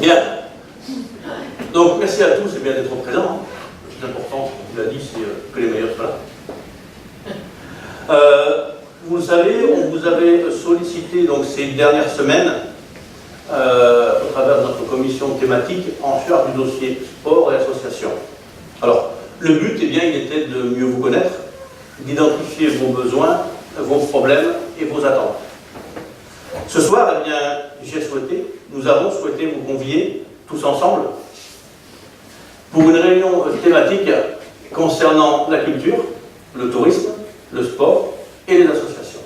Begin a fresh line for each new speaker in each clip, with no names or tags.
Bien. Donc, merci à tous d'être présents. Le plus important, comme vous l'a dit, c'est que les meilleurs soient là. Vous le savez, on vous avait sollicité donc, ces dernières semaines, au travers de notre commission thématique, en charge du dossier sport et association. Alors, le but, il était de mieux vous connaître, d'identifier vos besoins, vos problèmes et vos attentes. Ce soir, nous avons souhaité vous convier, tous ensemble, pour une réunion thématique concernant la culture, le tourisme, le sport et les associations.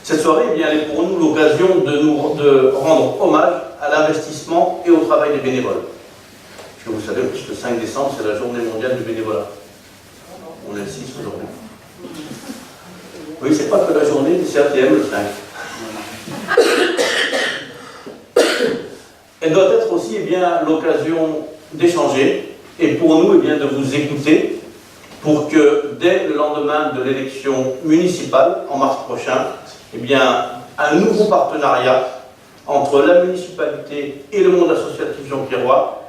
Cette soirée, elle est pour nous l'occasion de rendre hommage à l'investissement et au travail des bénévoles. Parce que vous savez, le 5 décembre, c'est la journée mondiale du bénévolat. On insiste aujourd'hui. Oui, c'est pas que la journée du CATM le 5. Elle doit être aussi l'occasion d'échanger et pour nous de vous écouter pour que dès le lendemain de l'élection municipale en mars prochain, un nouveau partenariat entre la municipalité et le monde associatif jonquiérois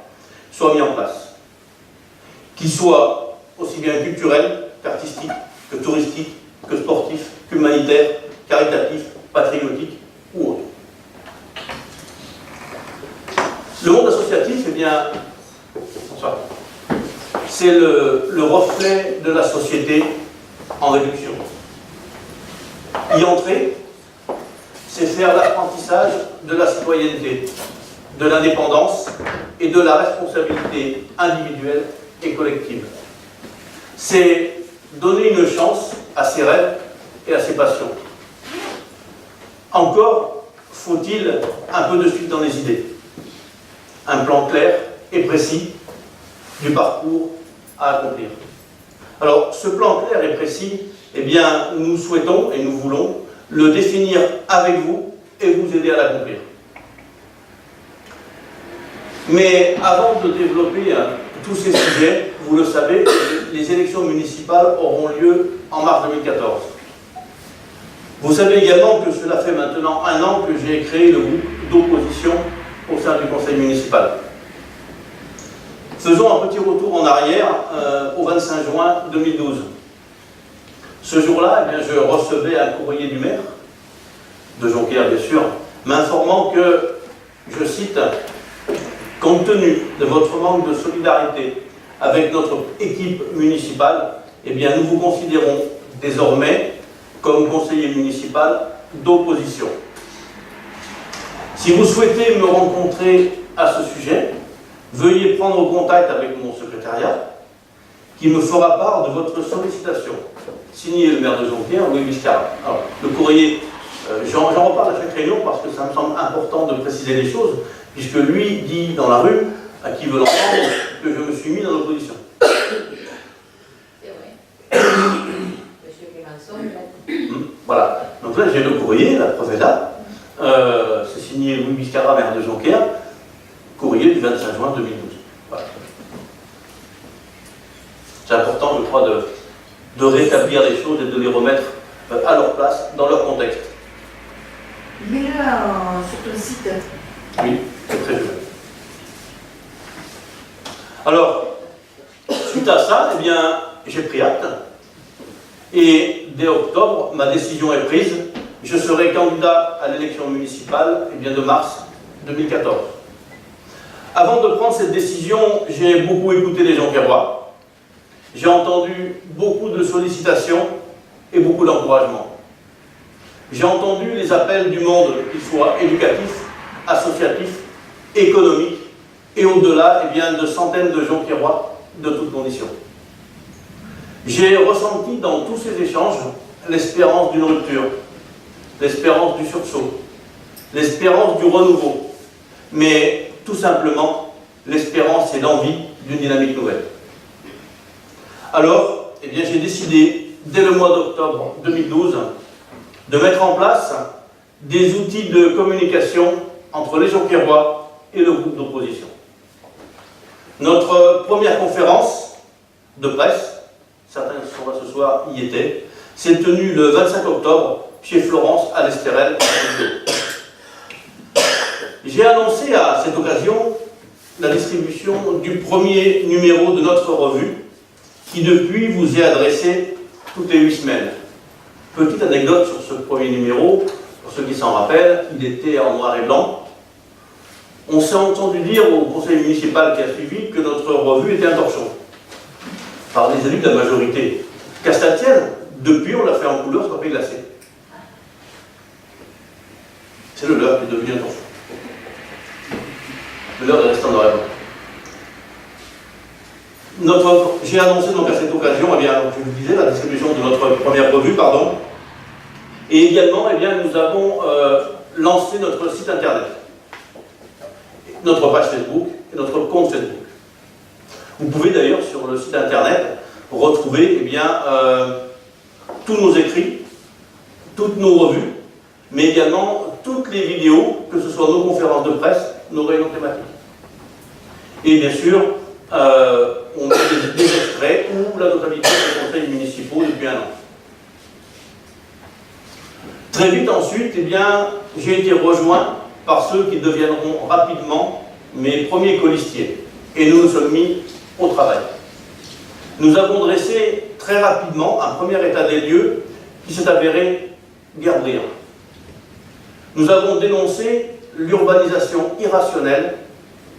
soit mis en place. Qu'il soit aussi bien culturel qu'artistique, que touristique, que sportif, qu'humanitaire, caritatif, patriotique ou autre. Le monde associatif, c'est le reflet de la société en réduction. Y entrer, c'est faire l'apprentissage de la citoyenneté, de l'indépendance et de la responsabilité individuelle et collective. C'est donner une chance à ses rêves et à ses passions. Encore faut-il un peu de suite dans les idées. Un plan clair et précis du parcours à accomplir. Alors, ce plan clair et précis, nous souhaitons et nous voulons le définir avec vous et vous aider à l'accomplir. Mais avant de développer tous ces sujets, vous le savez, les élections municipales auront lieu en mars 2014. Vous savez également que cela fait maintenant 1 an que j'ai créé le groupe d'opposition au sein du conseil municipal. Faisons un petit retour en arrière au 25 juin 2012. Ce jour-là, je recevais un courrier du maire, de Jonquière bien sûr, m'informant que, je cite, « Compte tenu de votre manque de solidarité avec notre équipe municipale, nous vous considérons désormais comme conseiller municipal d'opposition. Si vous souhaitez me rencontrer à ce sujet, veuillez prendre contact avec mon secrétariat qui me fera part de votre sollicitation. » Signé le maire de Jonquière, Louis Biscara. Alors, le courrier, j'en reparle à chaque réunion parce que ça me semble important de préciser les choses, puisque lui dit dans la rue, à qui veut l'entendre, que je me suis mis dans l'opposition.
C'est vrai. Monsieur Clémenceau,
Voilà. Donc là, j'ai le courrier, la preuve est là. C'est signé Louis Biscara, maire de Jonquière, courrier du 25 juin 2012. Voilà. C'est important, je crois, de rétablir les choses et de les remettre à leur place, dans leur contexte.
Il est là sur ton site.
Oui, c'est très joli. Alors, suite à ça, j'ai pris acte. Et dès octobre, ma décision est prise. Je serai candidat à l'élection municipale de mars 2014. Avant de prendre cette décision, j'ai beaucoup écouté les Jonquiérois. J'ai entendu beaucoup de sollicitations et beaucoup d'encouragements. J'ai entendu les appels du monde, qu'ils soient éducatifs, associatifs, économiques, et au-delà, de centaines de Jonquiérois de toutes conditions. J'ai ressenti dans tous ces échanges l'espérance d'une rupture, l'espérance du sursaut, l'espérance du renouveau, mais tout simplement l'espérance et l'envie d'une dynamique nouvelle. Alors, j'ai décidé, dès le mois d'octobre 2012, de mettre en place des outils de communication entre les Jonquiérois et le groupe d'opposition. Notre première conférence de presse, certains qui sont là ce soir y étaient, s'est tenue le 25 octobre chez Florence à l'Estérel. J'ai annoncé à cette occasion la distribution du premier numéro de notre revue, qui depuis vous est adressé toutes les 8 semaines. Petite anecdote sur ce premier numéro, pour ceux qui s'en rappellent, il était en noir et blanc. On s'est entendu dire au conseil municipal qui a suivi que notre revue était un torchon, par les élus de la majorité. Qu'à cela tienne, depuis on l'a fait en couleur sur papier glacé. C'est le leur qui est devenu un torchon. Le leur est resté en noir et blanc. J'ai annoncé donc à cette occasion, eh bien, je vous disais, la distribution de notre première revue, pardon. Et également, eh bien, nous avons lancé notre site internet, notre page Facebook et notre compte Facebook. Vous pouvez d'ailleurs sur le site internet retrouver eh bien, tous nos écrits, toutes nos revues, mais également toutes les vidéos, que ce soit nos conférences de presse, nos réunions thématiques. Et bien sûr, on met des extraits ou la totalité des conseils municipaux depuis un an. Très vite ensuite, eh bien, j'ai été rejoint par ceux qui deviendront rapidement mes premiers colistiers. Et nous nous sommes mis au travail. Nous avons dressé très rapidement un premier état des lieux qui s'est avéré guère brillant. Nous avons dénoncé l'urbanisation irrationnelle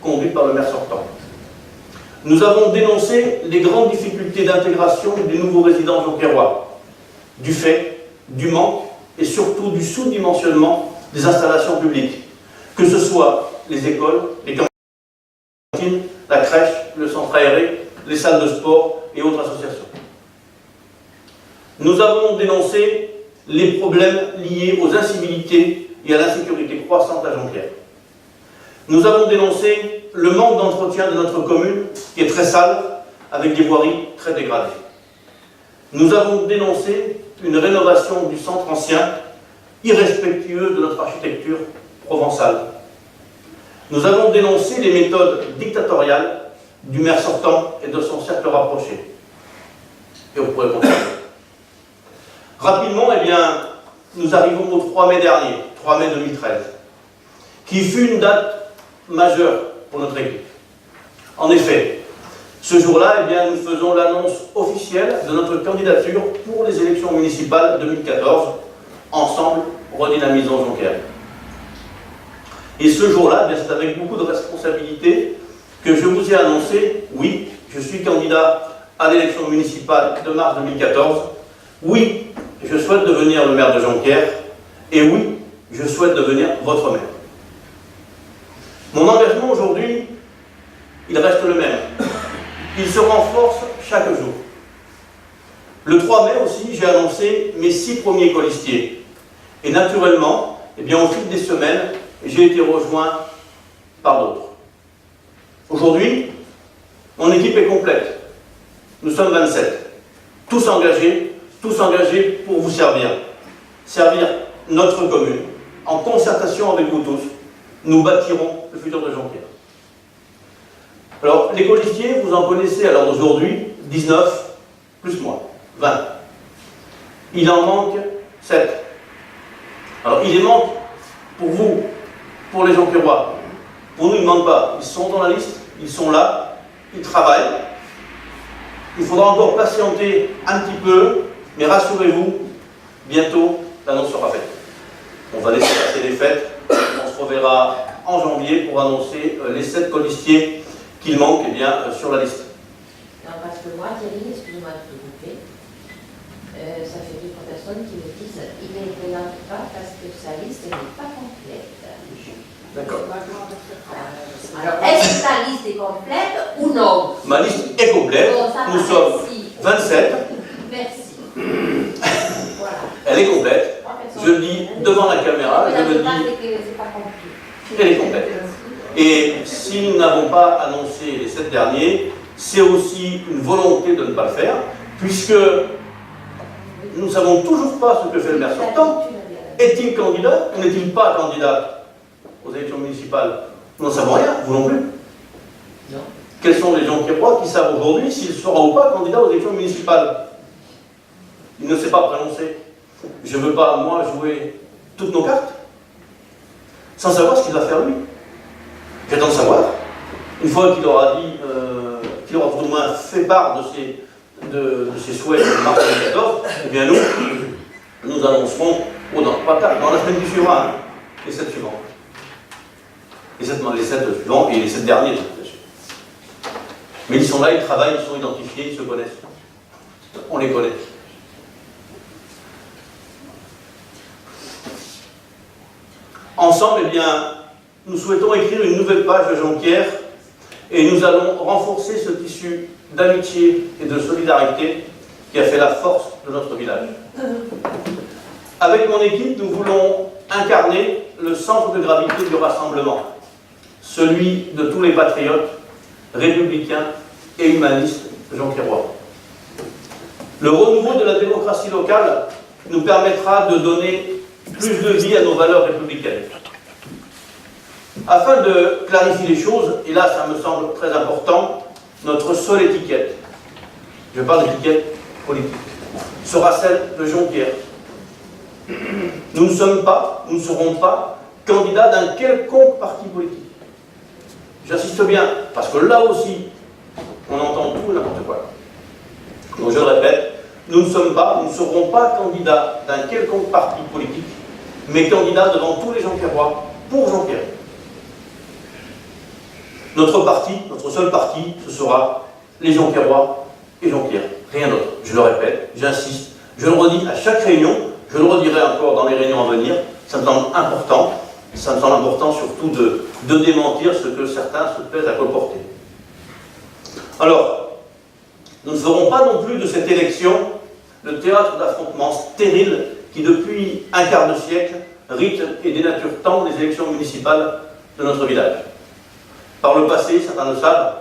conduite par le maire sortant. Nous avons dénoncé les grandes difficultés d'intégration des nouveaux résidents jonquérois, du fait du manque et surtout du sous-dimensionnement des installations publiques, que ce soit les écoles, les cantines, la crèche, le centre aéré, les salles de sport et autres associations. Nous avons dénoncé les problèmes liés aux incivilités et à l'insécurité croissante à Jonquière. Nous avons dénoncé le manque d'entretien de notre commune, qui est très sale, avec des voiries très dégradées. Nous avons dénoncé une rénovation du centre ancien, irrespectueuse de notre architecture provençale. Nous avons dénoncé les méthodes dictatoriales du maire sortant et de son cercle rapproché. Et on pourrait continuer. Rapidement, eh bien, nous arrivons au 3 mai dernier, 3 mai 2013, qui fut une date majeure pour notre équipe. En effet, ce jour-là, eh bien, nous faisons l'annonce officielle de notre candidature pour les élections municipales 2014, Ensemble, redynamisons Jonquière. Et ce jour-là, eh c'est avec beaucoup de responsabilité que je vous ai annoncé, oui, je suis candidat à l'élection municipale de mars 2014, oui, je souhaite devenir le maire de Jonquière, et oui, je souhaite devenir votre maire. Mon engagement aujourd'hui, il reste le même. Il se renforce chaque jour. Le 3 mai aussi, j'ai annoncé mes 6 premiers colistiers. Et naturellement, eh bien, au fil des semaines, j'ai été rejoint par d'autres. Aujourd'hui, mon équipe est complète. Nous sommes 27. Tous engagés pour vous servir. Servir notre commune. En concertation avec vous tous, nous bâtirons le futur de Jonquière. Alors, les colistiers, vous en connaissez alors d'aujourd'hui 19, plus moi, 20. Il en manque 7. Alors, il en manque pour vous, pour les Jonquérois. Pour nous, il ne manque pas. Ils sont dans la liste, ils sont là, ils travaillent. Il faudra encore patienter un petit peu, mais rassurez-vous, bientôt, l'annonce sera faite. On va laisser passer les fêtes, on se reverra en janvier pour annoncer les 7 colistiers qu'il manque eh bien, sur la liste.
Non, parce que moi, Thierry, excusez-moi de te couper, ça fait 2 personnes qui me disent il ne présente pas parce que sa liste n'est pas complète.
D'accord.
Alors, est-ce que ta liste est complète ou non?
Ma liste est complète.
Bon,
nous sommes 27.
Merci. Voilà.
Elle est complète. Je le dis devant la caméra, je le dis. Elle est complète. Et si nous n'avons pas annoncé les 7 derniers, c'est aussi une volonté de ne pas le faire, puisque nous ne savons toujours pas ce que fait le maire sortant. Est-il candidat ou n'est-il pas candidat aux élections municipales? Nous n'en savons rien, vous non plus.
Non.
Quels sont les Jonquérois qui savent aujourd'hui s'il sera ou pas candidat aux élections municipales? Il ne s'est pas prononcé. Je ne veux pas, moi, jouer toutes nos cartes sans savoir ce qu'il va faire lui. J'attends de savoir, une fois qu'il aura dit, qu'il aura tout au moins fait part de ses souhaits de mars 2014, eh bien nous annoncerons, pas tard, dans la semaine qui suivra, hein, les 7 suivants. Les 7 suivants et les 7 derniers, bien sûr. Mais ils sont là, ils travaillent, ils sont identifiés, ils se connaissent. On les connaît. Ensemble, eh bien, nous souhaitons écrire une nouvelle page de Jonquière et nous allons renforcer ce tissu d'amitié et de solidarité qui a fait la force de notre village. Avec mon équipe, nous voulons incarner le centre de gravité du rassemblement, celui de tous les patriotes, républicains et humanistes jonquiérois. Le renouveau de la démocratie locale nous permettra de donner plus de vie à nos valeurs républicaines. Afin de clarifier les choses, et là ça me semble très important, notre seule étiquette, je parle d'étiquette politique, sera celle de Jonquière. Nous ne sommes pas, nous ne serons pas candidats d'un quelconque parti politique. J'insiste bien, parce que là aussi, on entend tout et n'importe quoi. Donc je le répète, nous ne serons pas candidats d'un quelconque parti politique, mais candidats devant tous les Jonquiérois pour Jonquière. Notre parti, notre seul parti, ce sera les Jonquiérois et Jonquière. Rien d'autre. Je le répète, j'insiste, je le redis à chaque réunion, je le redirai encore dans les réunions à venir, ça me semble important, surtout de démentir ce que certains se plaisent à colporter. Alors, nous ne ferons pas non plus de cette élection le théâtre d'affrontements stériles qui, depuis un quart de siècle, rythment et dénaturent tant les élections municipales de notre village. Par le passé, certains le savent,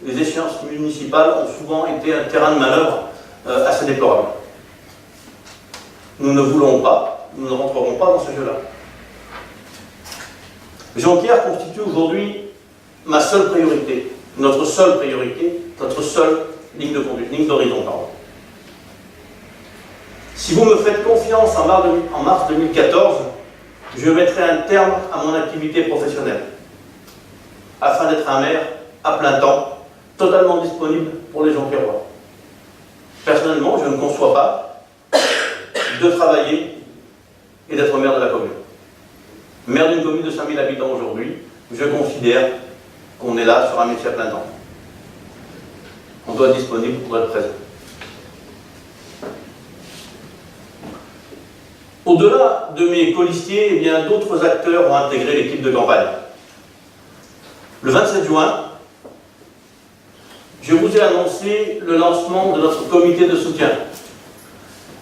les échéances municipales ont souvent été un terrain de manœuvre assez déplorable. Nous ne voulons pas, nous ne rentrerons pas dans ce jeu-là. Jonquière constitue aujourd'hui ma seule priorité, notre seule priorité, notre seule ligne de conduite, ligne d'horizon, pardon. Si vous me faites confiance en mars 2014, je mettrai un terme à mon activité professionnelle, afin d'être un maire à plein temps, totalement disponible pour les Jonquiérois. Personnellement, je ne conçois pas de travailler et d'être maire de la commune. Maire d'une commune de 5000 habitants aujourd'hui, je considère qu'on est là sur un métier à plein temps. On doit être disponible pour être présent. Au-delà de mes colistiers, eh bien, d'autres acteurs ont intégré l'équipe de campagne. Le 27 juin, je vous ai annoncé le lancement de notre comité de soutien.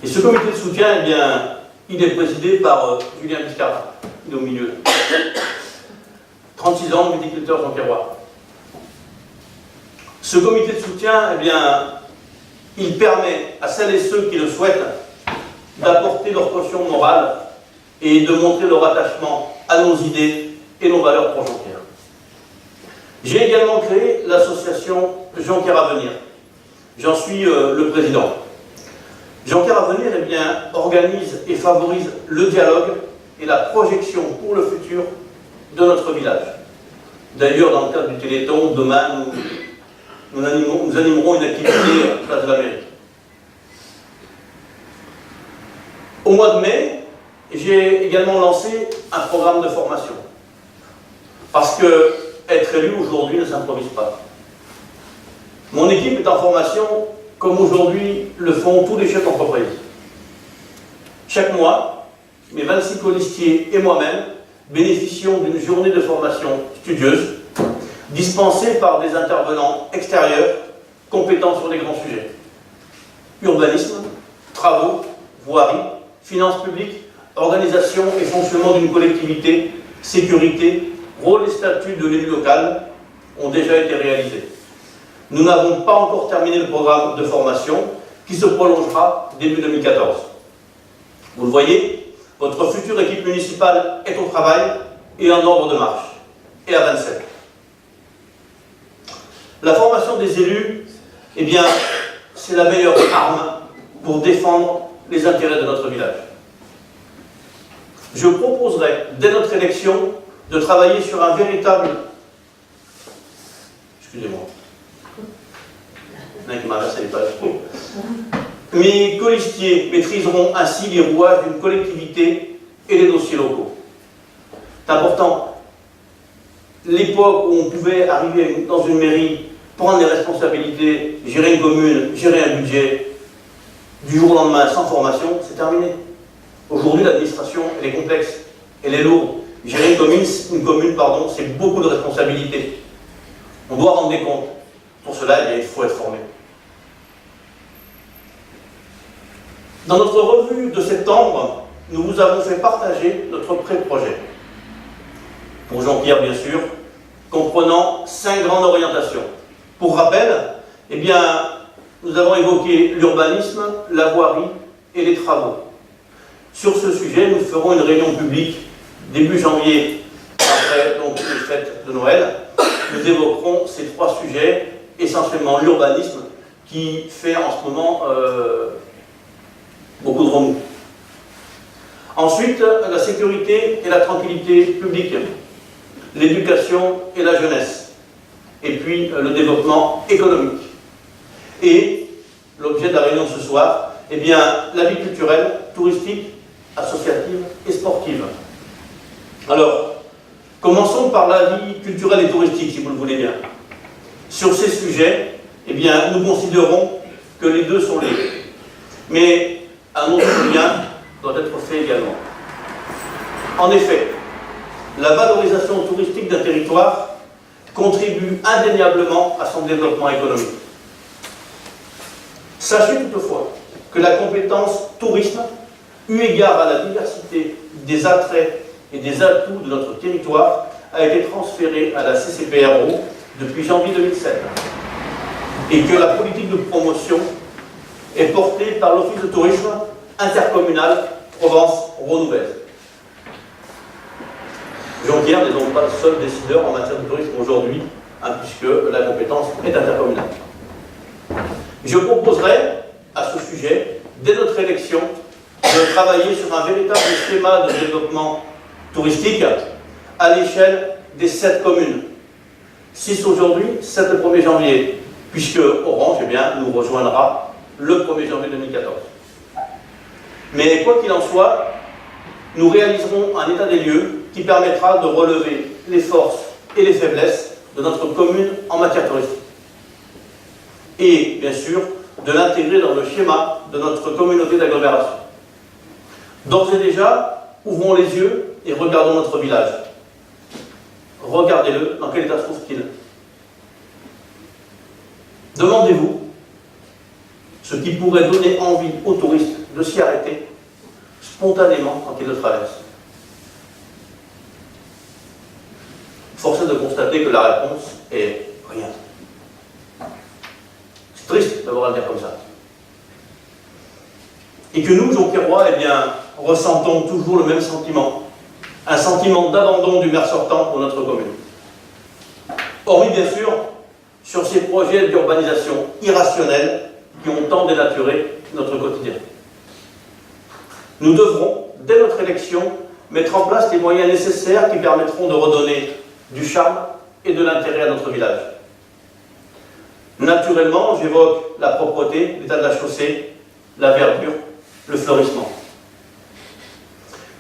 Et ce comité de soutien, eh bien, il est présidé par Julien Biscard, il est au milieu. 36 ans, viticulteur jonquiérois. Ce comité de soutien, eh bien, il permet à celles et ceux qui le souhaitent d'apporter leur caution morale et de montrer leur attachement à nos idées et nos valeurs pour Jonquière. J'ai également créé l'association Jonquière à venir. J'en suis le président. Jonquière à venir, eh bien, organise et favorise le dialogue et la projection pour le futur de notre village. D'ailleurs, dans le cadre du Téléthon, demain, nous animerons une activité place de la mairie. Au mois de mai, j'ai également lancé un programme de formation. Parce que être élu aujourd'hui ne s'improvise pas. Mon équipe est en formation comme aujourd'hui le font tous les chefs d'entreprise. Chaque mois, mes 26 colistiers et moi-même bénéficions d'une journée de formation studieuse, dispensée par des intervenants extérieurs compétents sur les grands sujets. Urbanisme, travaux, voirie, finances publiques, organisation et fonctionnement d'une collectivité, sécurité, rôle et statut de l'élu local ont déjà été réalisés. Nous n'avons pas encore terminé le programme de formation qui se prolongera début 2014. Vous le voyez, votre future équipe municipale est au travail et en ordre de marche, et à 27. La formation des élus, eh bien, c'est la meilleure arme pour défendre les intérêts de notre village. Je proposerai, dès notre élection, de travailler sur un véritable Excusez-moi. Il y en a qui m'inversent les pages. Mes colistiers maîtriseront ainsi les rouages d'une collectivité et les dossiers locaux. C'est important. L'époque où on pouvait arriver dans une mairie, prendre des responsabilités, gérer une commune, gérer un budget, du jour au lendemain, sans formation, c'est terminé. Aujourd'hui, l'administration, elle est complexe, elle est lourde. Gérer une commune, c'est beaucoup de responsabilités. On doit rendre des comptes. Pour cela, il faut être formé. Dans notre revue de septembre, nous vous avons fait partager notre pré-projet. Pour Jean-Pierre, bien sûr, comprenant 5 grandes orientations. Pour rappel, nous avons évoqué l'urbanisme, la voirie et les travaux. Sur ce sujet, nous ferons une réunion publique début janvier, après donc, les fêtes de Noël. Nous évoquerons ces 3 sujets, essentiellement l'urbanisme, qui fait en ce moment beaucoup de remous. Ensuite, la sécurité et la tranquillité publique, l'éducation et la jeunesse, et puis le développement économique. Et l'objet de la réunion ce soir, la vie culturelle, touristique, associative et sportive. Alors, commençons par la vie culturelle et touristique, si vous le voulez bien. Sur ces sujets, nous considérons que les deux sont liés. Mais un autre lien doit être fait également. En effet, la valorisation touristique d'un territoire contribue indéniablement à son développement économique. Sachez toutefois que la compétence tourisme, eu égard à la diversité des attraits et des atouts de notre territoire, a été transférée à la CCPRO depuis janvier 2007 et que la politique de promotion est portée par l'Office de tourisme intercommunal Provence-Rhône-Ouest. Jean-Pierre n'est donc pas le seul décideur en matière de tourisme aujourd'hui, puisque la compétence est intercommunale. Je proposerai, à ce sujet, dès notre élection, de travailler sur un véritable schéma de développement touristique à l'échelle des 7 communes. 6 aujourd'hui, 7 le 1er janvier, puisque Orange nous rejoindra le 1er janvier 2014. Mais quoi qu'il en soit, nous réaliserons un état des lieux qui permettra de relever les forces et les faiblesses de notre commune en matière touristique. Et, bien sûr, de l'intégrer dans le schéma de notre communauté d'agglomération. D'ores et déjà, ouvrons les yeux et regardons notre village. Regardez-le, dans quel état se trouve-t-il? Demandez-vous ce qui pourrait donner envie aux touristes de s'y arrêter spontanément quand ils le traversent. Force est de constater que la réponse est rien. C'est triste d'avoir à le dire comme ça. Et que nous, Jean-Pierrois, ressentons toujours le même sentiment. Un sentiment d'abandon du maire sortant pour notre commune. Hormis, bien sûr, sur ces projets d'urbanisation irrationnels qui ont tant dénaturé notre quotidien. Nous devrons, dès notre élection, mettre en place les moyens nécessaires qui permettront de redonner du charme et de l'intérêt à notre village. Naturellement, j'évoque la propreté, l'état de la chaussée, la verdure, le fleurissement.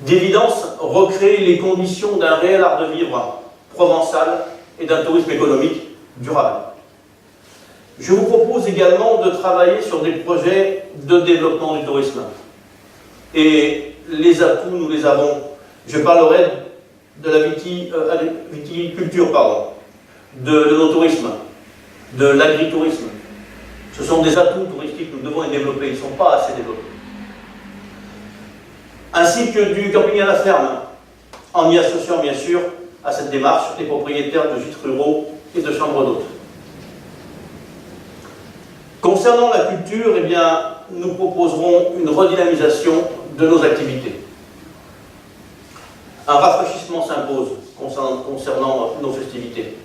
D'évidence, recréer les conditions d'un réel art de vivre provençal et d'un tourisme économique durable. Je vous propose également de travailler sur des projets de développement du tourisme. Et les atouts, nous les avons. Je parlerai de la viticulture, de l'œnotourisme, de l'agritourisme. Ce sont des atouts touristiques que nous devons les développer, ils ne sont pas assez développés. Ainsi que du camping à la ferme, en y associant bien sûr à cette démarche les propriétaires de gîtes ruraux et de chambres d'hôtes. Concernant la culture, nous proposerons une redynamisation de nos activités. Un rafraîchissement s'impose concernant nos festivités.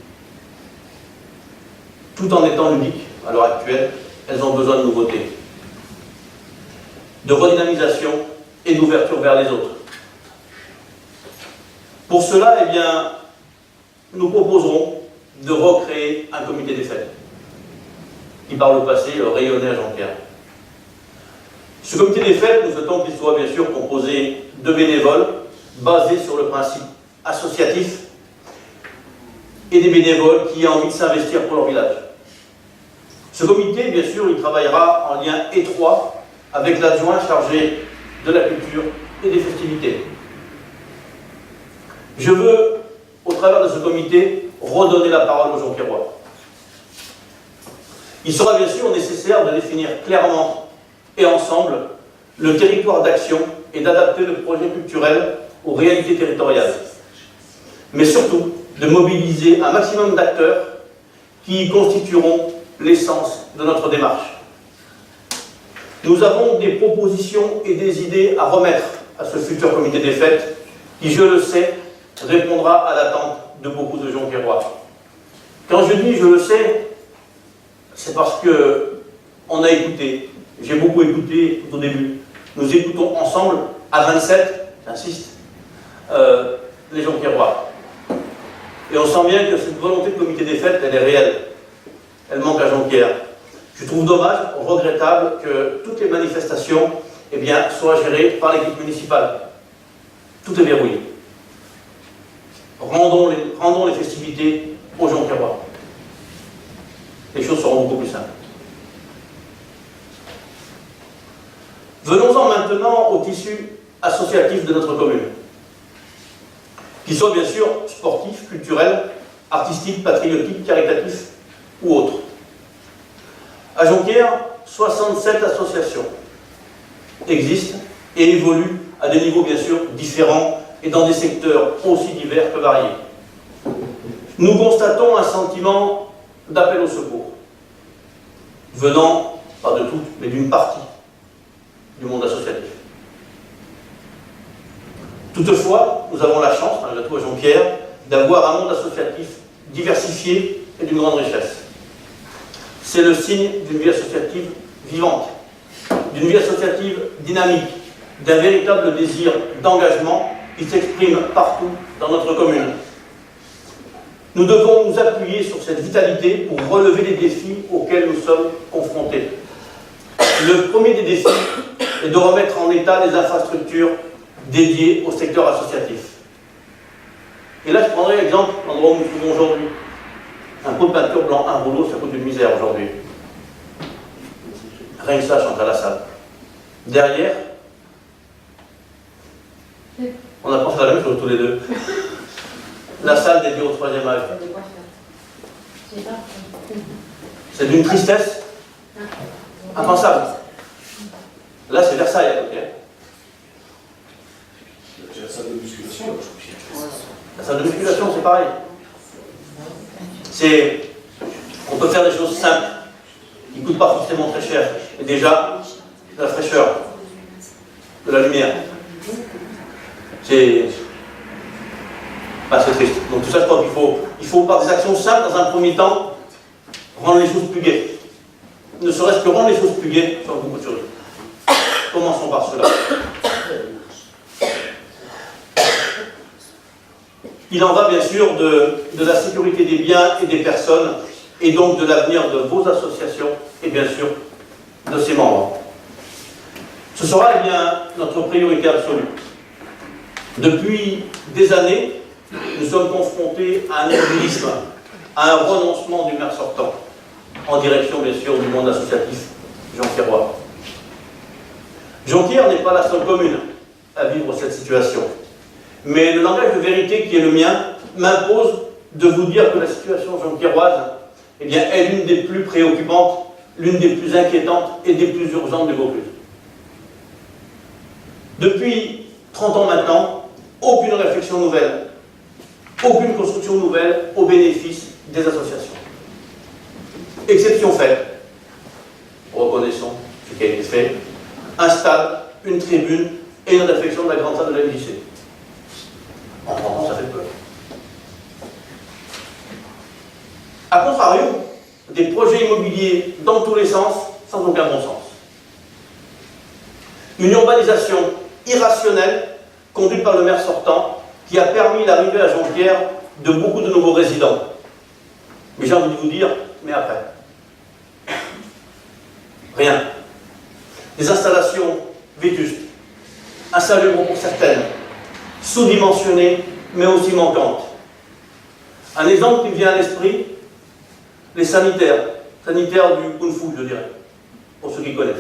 Tout en étant ludiques, à l'heure actuelle, elles ont besoin de nouveautés, de redynamisation et d'ouverture vers les autres. Pour cela, nous proposerons de recréer un comité des fêtes qui, par le passé, rayonnait à Jonquière. Ce comité des fêtes, nous souhaitons qu'il soit bien sûr composé de bénévoles, basés sur le principe associatif, et des bénévoles qui ont envie de s'investir pour leur village. Ce comité, bien sûr, il travaillera en lien étroit avec l'adjoint chargé de la culture et des festivités. Je veux, au travers de ce comité, redonner la parole aux Jonquiérois. Il sera bien sûr nécessaire de définir clairement et ensemble le territoire d'action et d'adapter le projet culturel aux réalités territoriales. Mais surtout, de mobiliser un maximum d'acteurs qui constitueront l'essence de notre démarche. Nous avons des propositions et des idées à remettre à ce futur comité des fêtes qui, je le sais, répondra à l'attente de beaucoup de Jonquiérois. Quand je dis je le sais, c'est parce que on a écouté, j'ai beaucoup écouté tout au début. Nous écoutons ensemble, à 27, j'insiste, les Jonquiérois. Et on sent bien que cette volonté de comité des fêtes, elle est réelle. Elle manque à Jonquière. Je trouve dommage, regrettable, que toutes les manifestations soient gérées par l'équipe municipale. Tout est verrouillé. Rendons les festivités aux Jonquiérois. Les choses seront beaucoup plus simples. Venons-en maintenant au tissu associatif de notre commune, qu'il soit bien sûr sportif, culturel, artistique, patriotique, caritatif ou autre. À Jonquière, 67 associations existent et évoluent à des niveaux bien sûr différents et dans des secteurs aussi divers que variés. Nous constatons un sentiment d'appel au secours, venant, pas de toutes, mais d'une partie du monde associatif. Toutefois, nous avons la chance, malgré tout à Jonquière, d'avoir un monde associatif diversifié et d'une grande richesse. C'est le signe d'une vie associative vivante, d'une vie associative dynamique, d'un véritable désir d'engagement qui s'exprime partout dans notre commune. Nous devons nous appuyer sur cette vitalité pour relever les défis auxquels nous sommes confrontés. Le premier des défis est de remettre en état les infrastructures dédiées au secteur associatif. Et là, je prendrai l'exemple de l'endroit où nous nous trouvons aujourd'hui. Un pot de peinture blanc, un rouleau, ça coûte une misère aujourd'hui. Rien que ça, Chantal Lassalle. Derrière, on a pensé à la même chose tous les deux. La salle dédiée au troisième âge. C'est d'une tristesse impensable. Là, c'est Versailles à côté.
C'est la salle de musculation.
La salle de musculation, c'est pareil. On peut faire des choses simples, qui ne coûtent pas forcément très cher. Et déjà, de la fraîcheur, de la lumière. C'est triste. Donc tout ça, je crois qu'il faut par des actions simples, dans un premier temps, rendre les choses plus gaies. Ne serait-ce que rendre les choses plus gaies sur beaucoup de choses. Commençons par cela. Il en va bien sûr de la sécurité des biens et des personnes, et donc de l'avenir de vos associations, et bien sûr de ses membres. Ce sera notre priorité absolue. Depuis des années, nous sommes confrontés à un immobilisme, à un renoncement du maire sortant, en direction bien sûr du monde associatif jonquiérois. Jonquière n'est pas la seule commune à vivre cette situation. Mais le langage de vérité qui est le mien m'impose de vous dire que la situation jonquiéroise est l'une des plus préoccupantes, l'une des plus inquiétantes et des plus urgentes de Vaucluse. Depuis 30 ans maintenant, aucune réflexion nouvelle, aucune construction nouvelle au bénéfice des associations. Exception faite, reconnaissons ce qui a été fait, un stade, une tribune et une réflexion de la grande salle de la MJC. En France, ça fait peur. A contrario, des projets immobiliers dans tous les sens, sans aucun bon sens. Une urbanisation irrationnelle conduite par le maire sortant qui a permis l'arrivée à Jonquière de beaucoup de nouveaux résidents. Mais j'ai envie de vous dire, mais après. Rien. Des installations vétustes, insalubres pour certaines, sous-dimensionnées, mais aussi manquantes. Un exemple qui me vient à l'esprit, les sanitaires du Kung-Fu, je dirais, pour ceux qui connaissent.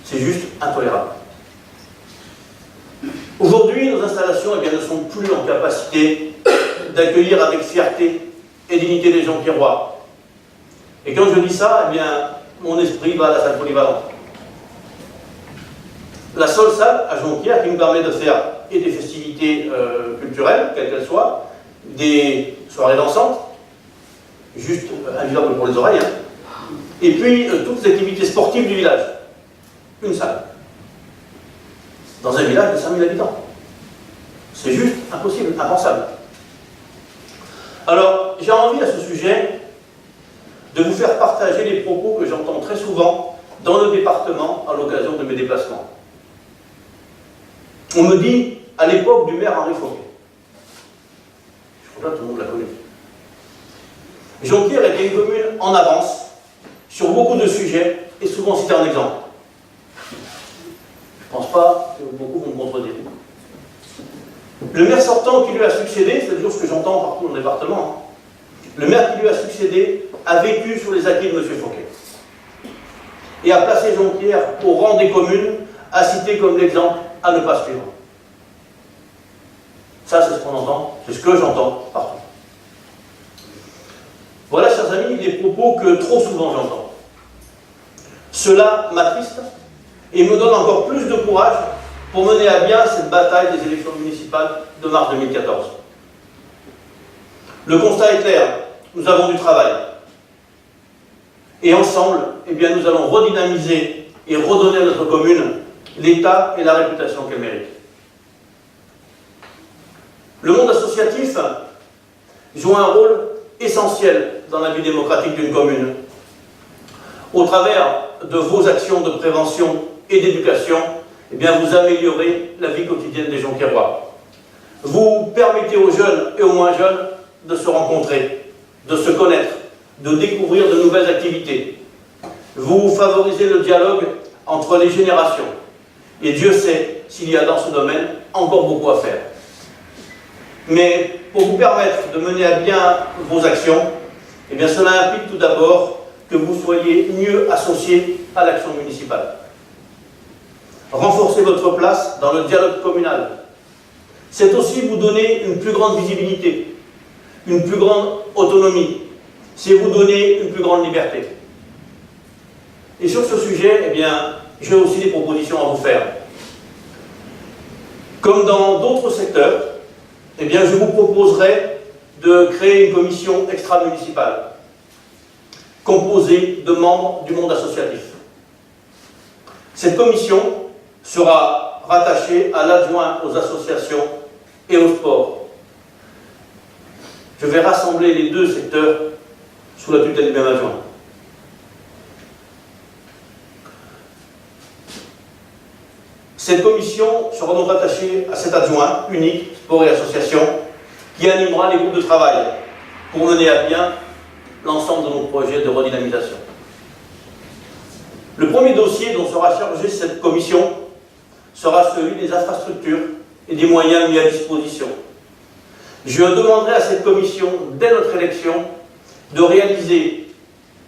C'est juste intolérable. Aujourd'hui, nos installations eh bien, ne sont plus en capacité d'accueillir avec fierté et dignité les gens quirois. Et quand je dis ça, eh bien, mon esprit va à la salle polyvalente. La seule salle à Jonquière qui nous permet de faire et des festivités culturelles, quelles qu'elles soient, des soirées dansantes, juste invivable pour les oreilles, hein, et puis toutes les activités sportives du village. Une salle. Dans un village de 5000 habitants. C'est juste impossible, impensable. Alors, j'ai envie à ce sujet de vous faire partager les propos que j'entends très souvent dans le département à l'occasion de mes déplacements. On me dit, à l'époque du maire Henri Fauquet, je crois que tout le monde l'a connu, Jonquière était une commune en avance sur beaucoup de sujets, et souvent cité un exemple. Je ne pense pas que beaucoup vont me contredire. Le maire sortant qui lui a succédé, c'est toujours ce que j'entends partout dans le département, hein, le maire qui lui a succédé a vécu sur les acquis de M. Fauquet et a placé Jonquière au rang des communes à citer comme l'exemple à ne pas suivre. Ça, c'est ce qu'on entend, c'est ce que j'entends partout. Voilà, chers amis, les propos que trop souvent j'entends. Cela m'attriste et me donne encore plus de courage pour mener à bien cette bataille des élections municipales de mars 2014. Le constat est clair, nous avons du travail. Et ensemble, eh bien, nous allons redynamiser et redonner à notre commune l'état et la réputation qu'elle mérite. Le monde associatif joue un rôle essentiel dans la vie démocratique d'une commune. Au travers de vos actions de prévention et d'éducation, eh bien, vous améliorez la vie quotidienne des Jonquiérois. Vous permettez aux jeunes et aux moins jeunes de se rencontrer, de se connaître, de découvrir de nouvelles activités. Vous favorisez le dialogue entre les générations. Et Dieu sait s'il y a dans ce domaine encore beaucoup à faire. Mais pour vous permettre de mener à bien vos actions, eh bien, cela implique tout d'abord que vous soyez mieux associés à l'action municipale. Renforcer votre place dans le dialogue communal. C'est aussi vous donner une plus grande visibilité, une plus grande autonomie. C'est vous donner une plus grande liberté. Et sur ce sujet, eh bien, j'ai aussi des propositions à vous faire. Comme dans d'autres secteurs, eh bien, je vous proposerai de créer une commission extra-municipale, composée de membres du monde associatif. Cette commission sera rattachée à l'adjoint aux associations et au sport. Je vais rassembler les deux secteurs sous la tutelle du même adjoint. Cette commission sera donc rattachée à cet adjoint unique, sport et association, qui animera les groupes de travail pour mener à bien l'ensemble de nos projets de redynamisation. Le premier dossier dont sera chargée cette commission sera celui des infrastructures et des moyens mis à disposition. Je demanderai à cette commission, dès notre élection, de réaliser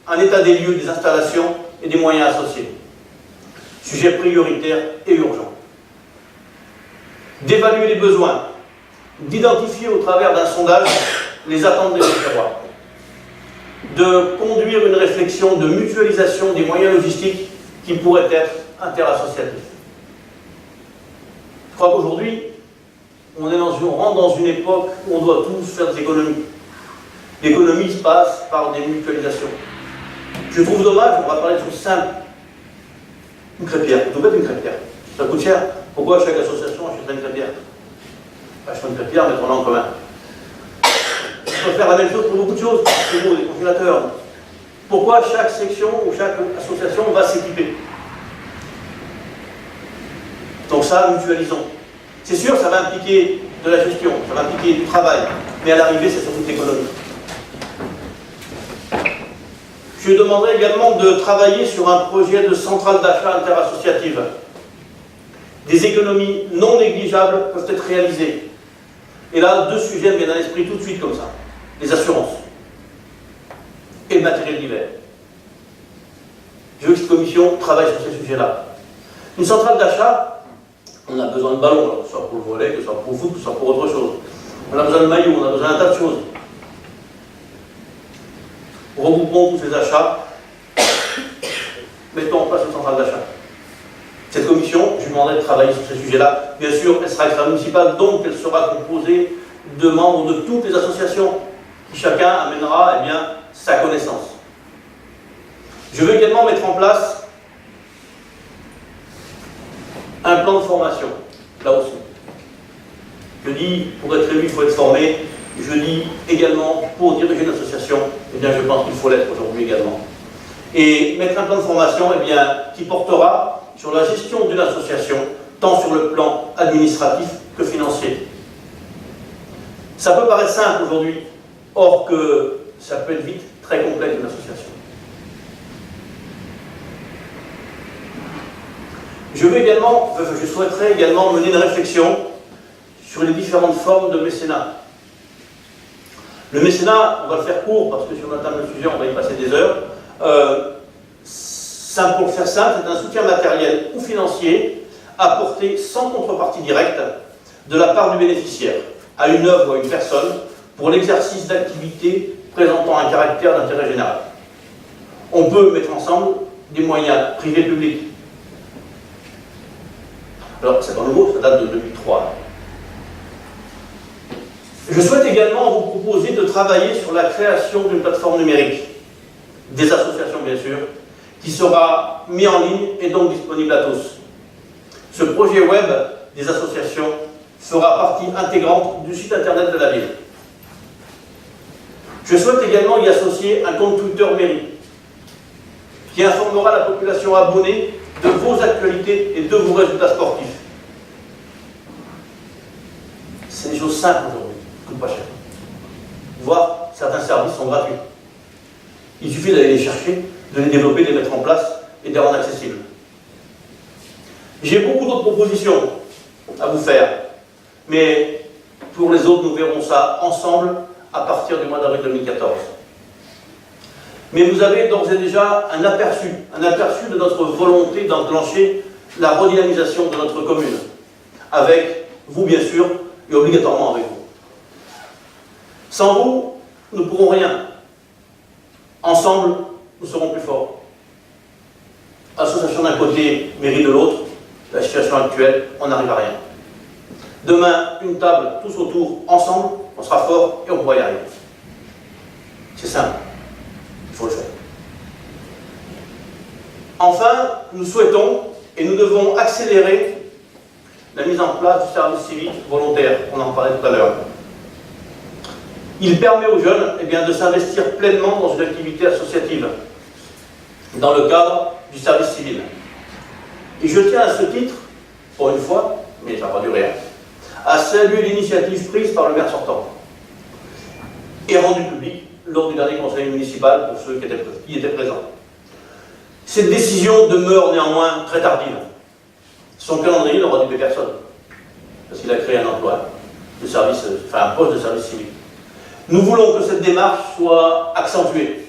un état des lieux des installations et des moyens associés. Sujet prioritaire et urgent. D'évaluer les besoins, d'identifier au travers d'un sondage les attentes des Jonquiérois, de conduire une réflexion de mutualisation des moyens logistiques qui pourraient être interassociatifs. Je crois qu'aujourd'hui, on rentre dans une époque où on doit tous faire des économies. L'économie se passe par des mutualisations. Je trouve dommage, on va parler de choses simples. Une crêpière, tout bête une crêpière. Ça coûte cher. Pourquoi chaque association achèterait une crêpière? Achetons une crêpière, mettons-la en commun. On peut faire la même chose pour beaucoup de choses, pour les congélateurs. Pourquoi chaque section ou chaque association va s'équiper? Donc ça, mutualisons. C'est sûr, ça va impliquer de la gestion, ça va impliquer du travail, mais à l'arrivée, c'est sur toute l'économie. Je demanderai également de travailler sur un projet de centrale d'achat interassociative. Des économies non négligeables peuvent être réalisées. Et là, deux sujets me viennent à l'esprit tout de suite comme ça. Les assurances et le matériel d'hiver. Je veux que cette commission travaille sur ces sujets-là. Une centrale d'achat, on a besoin de ballons, que ce soit pour le volley, que ce soit pour le foot, que ce soit pour autre chose. On a besoin de maillots, on a besoin d'un tas de choses. Regroupons tous ces achats, mettons en place une centrale d'achat. Cette commission, je lui demanderai de travailler sur ces sujets-là. Bien sûr, elle sera extra-municipale, donc elle sera composée de membres de toutes les associations, qui chacun amènera eh bien, sa connaissance. Je veux également mettre en place un plan de formation, là aussi. Je dis, pour être élu, il faut être formé. Je dis également, pour diriger une association, eh bien, je pense qu'il faut l'être aujourd'hui également. Et mettre un plan de formation eh bien, qui portera sur la gestion d'une association, tant sur le plan administratif que financier. Ça peut paraître simple aujourd'hui, or que ça peut être vite très complexe une association. Je souhaiterais également mener une réflexion sur les différentes formes de mécénat. Le mécénat, on va le faire court parce que si on atteint le sujet, on va y passer des heures. Pour le faire simple, c'est un soutien matériel ou financier apporté sans contrepartie directe de la part du bénéficiaire à une œuvre ou à une personne pour l'exercice d'activités présentant un caractère d'intérêt général. On peut mettre ensemble des moyens privés publics. Alors, c'est pas nouveau, ça date de 2003. Je souhaite également vous proposer de travailler sur la création d'une plateforme numérique, des associations bien sûr, qui sera mis en ligne et donc disponible à tous. Ce projet web des associations fera partie intégrante du site internet de la ville. Je souhaite également y associer un compte Twitter mairie, qui informera la population abonnée de vos actualités et de vos résultats sportifs. C'est des choses simples aujourd'hui, qui ne coûtent pas cher. Voire, certains services sont gratuits. Il suffit d'aller les chercher, de les développer, de les mettre en place et de les rendre accessibles. J'ai beaucoup d'autres propositions à vous faire, mais pour les autres, nous verrons ça ensemble à partir du mois d'avril 2014. Mais vous avez d'ores et déjà un aperçu de notre volonté d'enclencher la redynamisation de notre commune, avec vous bien sûr, et obligatoirement avec vous. Sans vous, nous ne pourrons rien. Ensemble, nous serons plus forts. Association d'un côté, mairie de l'autre, la situation actuelle, on n'arrive à rien. Demain, une table, tous autour, ensemble, on sera fort et on pourra y arriver. C'est simple. Il faut le faire. Enfin, nous souhaitons et nous devons accélérer la mise en place du service civique volontaire. On en parlait tout à l'heure. Il permet aux jeunes de s'investir pleinement dans une activité associative, dans le cadre du service civil. Et je tiens à ce titre, pour une fois, mais ça va durer, à saluer l'initiative prise par le maire sortant et rendue publique lors du dernier conseil municipal pour ceux qui étaient présents. Cette décision demeure néanmoins très tardive. Son calendrier n'aura dupé personne, parce qu'il a créé un emploi, un poste de service civique. Nous voulons que cette démarche soit accentuée,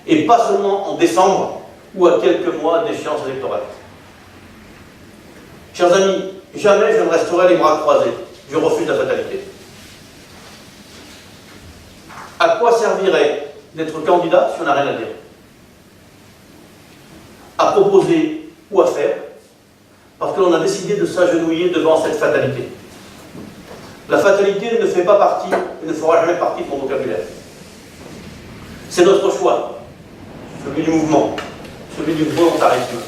et pas seulement en décembre ou à quelques mois d'échéance électorale. Chers amis, jamais je ne resterai les bras croisés. Je refuse la fatalité. À quoi servirait d'être candidat si on n'a rien à dire? À proposer ou à faire, parce que l'on a décidé de s'agenouiller devant cette fatalité. La fatalité ne fait pas partie, et ne fera jamais partie de mon vocabulaire. C'est notre choix, celui du mouvement, celui du volontarisme,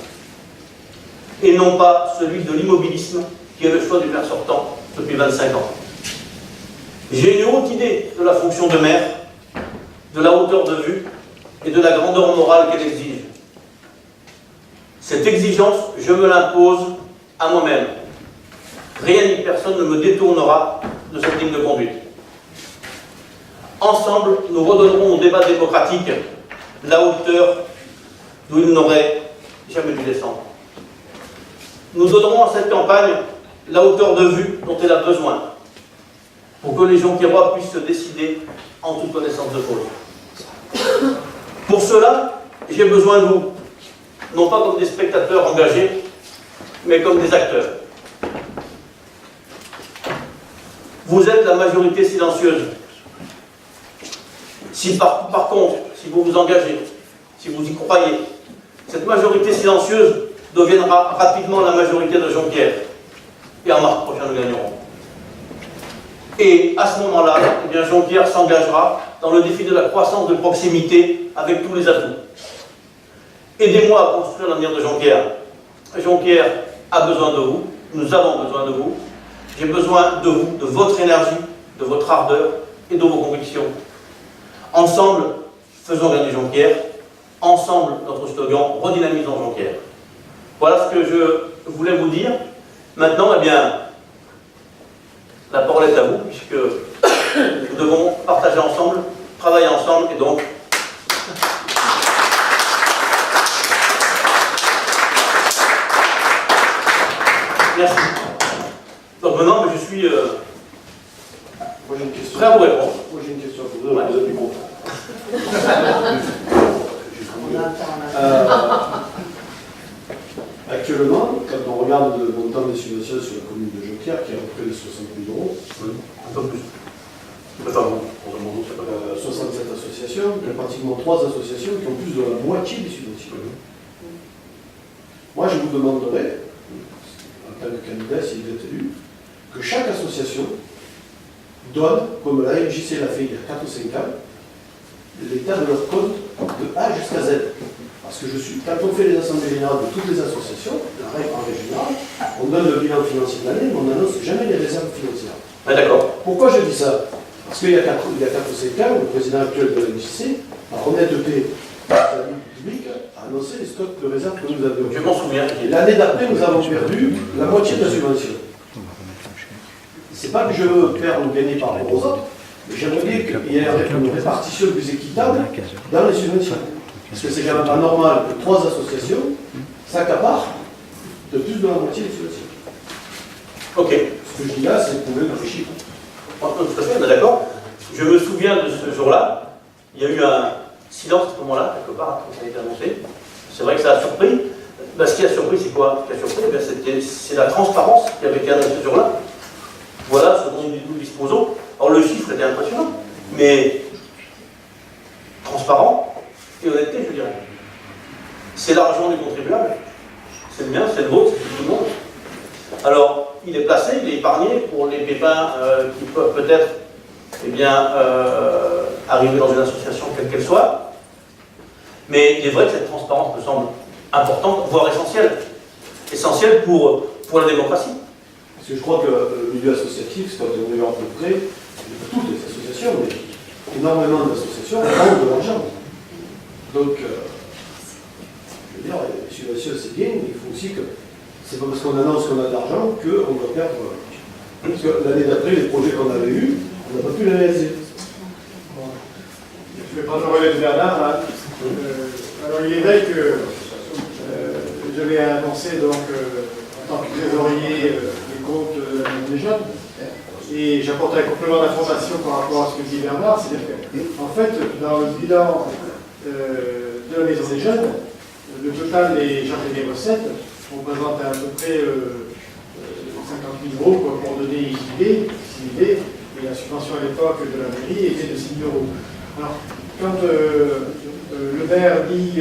et non pas celui de l'immobilisme qui est le choix du maire sortant depuis 25 ans. J'ai une haute idée de la fonction de maire, de la hauteur de vue et de la grandeur morale qu'elle exige. Cette exigence, je me l'impose à moi-même. Rien ni personne ne me détournera de cette ligne de conduite. ensemble, nous redonnerons au débat démocratique la hauteur d'où il n'aurait jamais dû descendre. Nous donnerons à cette campagne la hauteur de vue dont elle a besoin pour que les Jonquiérois puissent se décider en toute connaissance de cause. Pour cela, j'ai besoin de vous, non pas comme des spectateurs engagés, mais comme des acteurs. Vous êtes la majorité silencieuse. Si par contre, si vous vous engagez, si vous y croyez, cette majorité silencieuse deviendra rapidement la majorité de Jonquière. Et en mars prochain, nous gagnerons. Et à ce moment-là, eh bien, Jonquière s'engagera dans le défi de la croissance de proximité avec tous les atouts. Aidez-moi à construire l'avenir de Jonquière. Jonquière a besoin de vous, nous avons besoin de vous. J'ai besoin de vous, de votre énergie, de votre ardeur et de vos convictions. Ensemble, faisons gagner Jonquière. Ensemble, notre slogan, redynamisons Jonquière. Voilà ce que je voulais vous dire. Maintenant, eh bien, la parole est à vous, puisque nous devons partager ensemble, travailler ensemble, et donc... Merci. Donc maintenant, je suis
Moi j'ai une question.
prêt à vous répondre.
Moi j'ai une question à vous. Vous êtes du groupe. Actuellement, quand on regarde le montant des subventions sur la commune de Jonquière, qui est à peu près de 60 000 euros,
Un peu plus. Enfin bon, pour le moment, c'est pas grave.
67 associations, il y a pratiquement 3 associations qui ont plus de la moitié des subventions. Moi je vous demanderais, en tant que candidat, s'il est élu, que chaque association donne, comme la MJC l'a fait il y a 4 ou 5 ans, l'état de leur compte de A jusqu'à Z. Parce que quand on fait les assemblées générales de toutes les associations, en règle générale, on donne le bilan financier de l'année, mais on n'annonce jamais les réserves financières.
Ah, d'accord.
Pourquoi je dis ça? Parce qu'il y a 4 ou 5 ans, le président actuel de la MJC, par honnêteté publique, a annoncé les stocks de réserves que nous avions.
Je m'en souviens.
L'année d'après, nous avons perdu la moitié de la subvention. C'est pas que je veux perdre ou gagner par rapport aux autres, mais j'aimerais bien qu'il y ait une répartition plus équitable dans les subventions. Parce que c'est quand même pas normal que 3 associations s'accaparent de plus de la moitié des subventions.
Ok.
Ce que je dis là, c'est prouvé dans les chiffres.
Tout à fait, on est d'accord. Je me souviens de ce jour-là. Il y a eu un silence à ce moment-là, quelque part, quand ça a été annoncé. C'est vrai que ça a surpris. Ce qui a surpris, c'est quoi? Ce qui a surpris, c'est la transparence qui avait été annoncée ce jour-là. Voilà ce dont nous disposons. Alors le chiffre était impressionnant, mais transparent et honnêteté, je dirais. C'est l'argent du contribuable. C'est le mien, c'est le vôtre, c'est tout le monde. Alors, il est placé, il est épargné pour les pépins qui peuvent peut-être arriver dans une association quelle qu'elle soit. Mais il est vrai que cette transparence me semble importante, voire essentielle. Essentielle pour la démocratie.
Parce que je crois que le milieu associatif, c'est quand on regarde à peu près, toutes les associations, mais énormément d'associations rendent de l'argent. Donc, je veux dire, les subventions c'est bien, mais il faut aussi que c'est pas parce qu'on annonce qu'on a de l'argent qu'on va perdre. Parce que l'année d'après, les projets qu'on avait eus, on n'a pas pu les réaliser.
Je vais prendre le relais de Bernard. Là. Alors, il est vrai que j'avais annoncé donc, en tant que trésorier les comptes de la Maison des Jeunes. Et j'apporte un complément d'information par rapport à ce que dit Bernard. C'est-à-dire qu'en fait, dans le bilan de la Maison des Jeunes, le total des charges et des recettes représente à peu près 50 000 euros pour donner une idée. Et la subvention à l'époque de la mairie était de 6 000 euros. Alors, quand le maire dit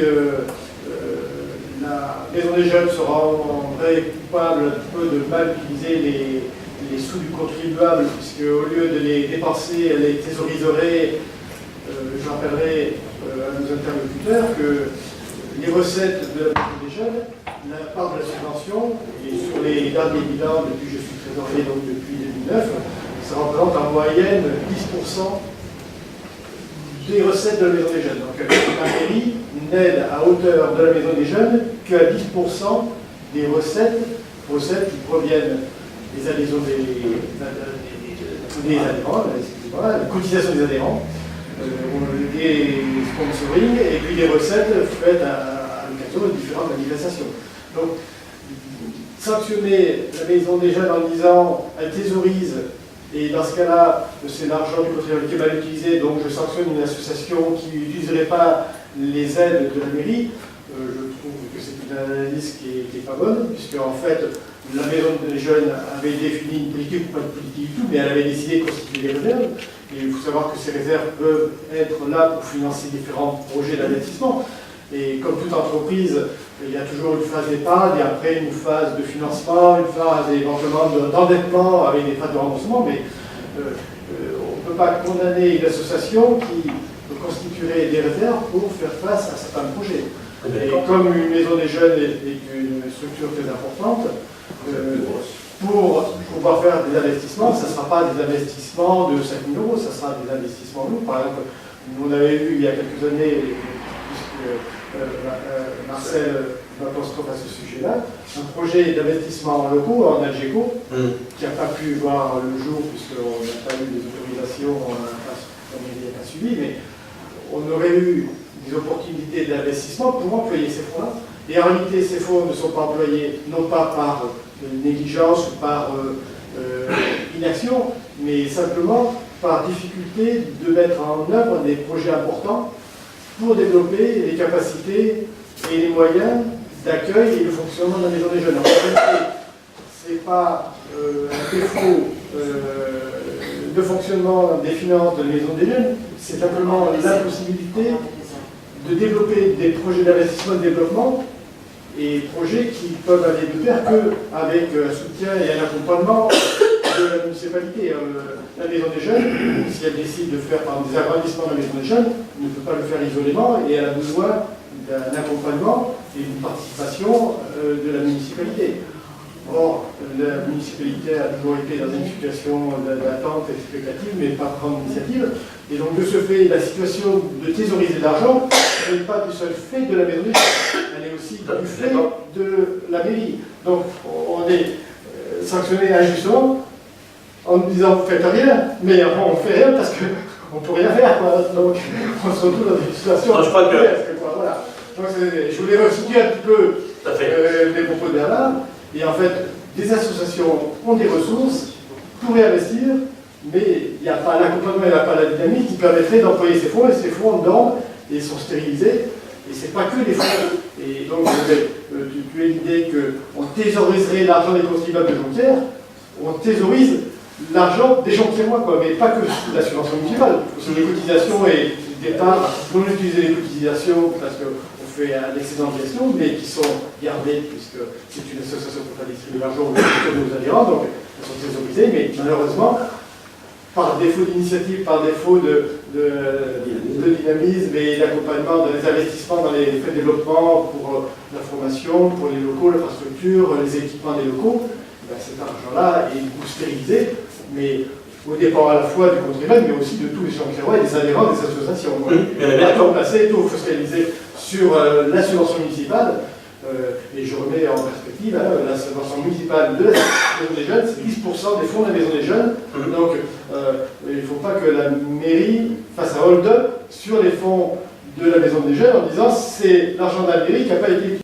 la Maison des Jeunes se rendrait coupable un peu de mal utiliser les sous du contribuable, puisque au lieu de les dépenser, elle les thésoriserait, je rappellerai à nos interlocuteurs que les recettes de la Maison des Jeunes, la part de la subvention, et sur les derniers bilans, depuis que je suis trésorier, donc depuis 2009, ça représente en moyenne 10% des recettes de la Maison des Jeunes. Donc la mairie n'aide à hauteur de la Maison des Jeunes qu'à 10% des recettes qui proviennent des adhésions des adhérents, la cotisation des adhérents, des sponsoring et puis des recettes faites à l'occasion de différentes manifestations. Donc, sanctionner la maison des jeunes en disant elle thésaurise, et dans ce cas-là, c'est l'argent du contribuable qui est mal utilisé, donc je sanctionne une association qui n'utiliserait pas les aides de la mairie, je trouve que c'est une analyse qui n'est pas bonne, puisque en fait, la maison des jeunes avait défini une politique ou pas de politique du tout, mais elle avait décidé de constituer des réserves. Et il faut savoir que ces réserves peuvent être là pour financer différents projets d'investissement. Et comme toute entreprise, il y a toujours une phase d'épargne et après une phase de financement, une phase éventuellement d'endettement avec des phases de remboursement, mais on ne peut pas condamner une association qui constituerait des réserves pour faire face à certains projets. Et comme une maison des jeunes est une structure très importante, pour pouvoir faire des investissements, ce ne sera pas des investissements de 5 000 €, ce sera des investissements lourds. Par exemple, on avait eu il y a quelques années, puisque Marcel m'apostrophe à ce sujet-là, un projet d'investissement en locaux en Algeco, qui n'a pas pu voir le jour puisqu'on n'a pas eu des autorisations, on n'a pas suivi, mais on aurait eu des opportunités d'investissement pour employer ces fonds-là. Et en réalité, ces fonds ne sont pas employés non pas par négligence ou par inaction, mais simplement par difficulté de mettre en œuvre des projets importants pour développer les capacités et les moyens d'accueil et de fonctionnement de la maison des jeunes. En réalité, ce n'est pas un défaut de fonctionnement des finances de la maison des jeunes, c'est simplement l'impossibilité de développer des projets d'investissement et de développement et projets qui peuvent aller de pair qu'avec un soutien et un accompagnement de la municipalité. La maison des jeunes, si elle décide de faire par des agrandissements de la maison des jeunes, ne peut pas le faire isolément et elle a besoin d'un accompagnement et d'une participation de la municipalité. Or, la municipalité a toujours été dans une situation d'attente expectative, mais pas prendre d'initiative. Et donc, de ce fait, la situation de thésauriser de l'argent n'est pas du seul fait de la maison des jeunes, elle est aussi du fait de la mairie. Donc, on est sanctionné injustement en nous disant vous faites rien, mais on ne fait rien parce qu'on ne peut rien faire. Quoi. Donc, on se retrouve dans une situation.
Non, je crois que.
Voilà. Donc, je voulais resituer un petit peu les propos de Bernard. Et en fait, des associations ont des ressources pour réinvestir, mais il n'y a pas l'accompagnement, il n'y a pas la dynamique qui permettrait d'employer ces fonds, et ces fonds dorment et sont stérilisés. Et ce n'est pas que les fonds. Et donc, tu as l'idée qu'on thésaurisera l'argent des contribuables de Jonquière, on thésaurise l'argent des Jonquiérois, quoi, mais pas que l'assurance municipale. Sur les cotisations et départ, non utiliser les cotisations parce qu'on fait un excédent de gestion, mais qui sont gardées, puisque c'est une association pour faire distribuer l'argent aux nos adhérents, donc elles sont thésaurisées, mais malheureusement, par défaut d'initiative, par défaut de dynamisme et d'accompagnement dans les investissements, dans les faits de développement pour la formation, pour les locaux, l'infrastructure, les équipements des locaux, ben cet argent-là est stérilisé, mais au dépend à la fois du contribuable, mais aussi de tous les Jonquiérois et des adhérents des associations. Tout placé, tout fiscalisé sur la subvention municipale. Et je remets en perspective, la subvention municipale de la maison des jeunes, c'est 10% des fonds de la maison des jeunes. Donc, il ne faut pas que la mairie fasse un hold-up sur les fonds de la maison des jeunes en disant c'est l'argent de la mairie qui n'a pas été utilisé.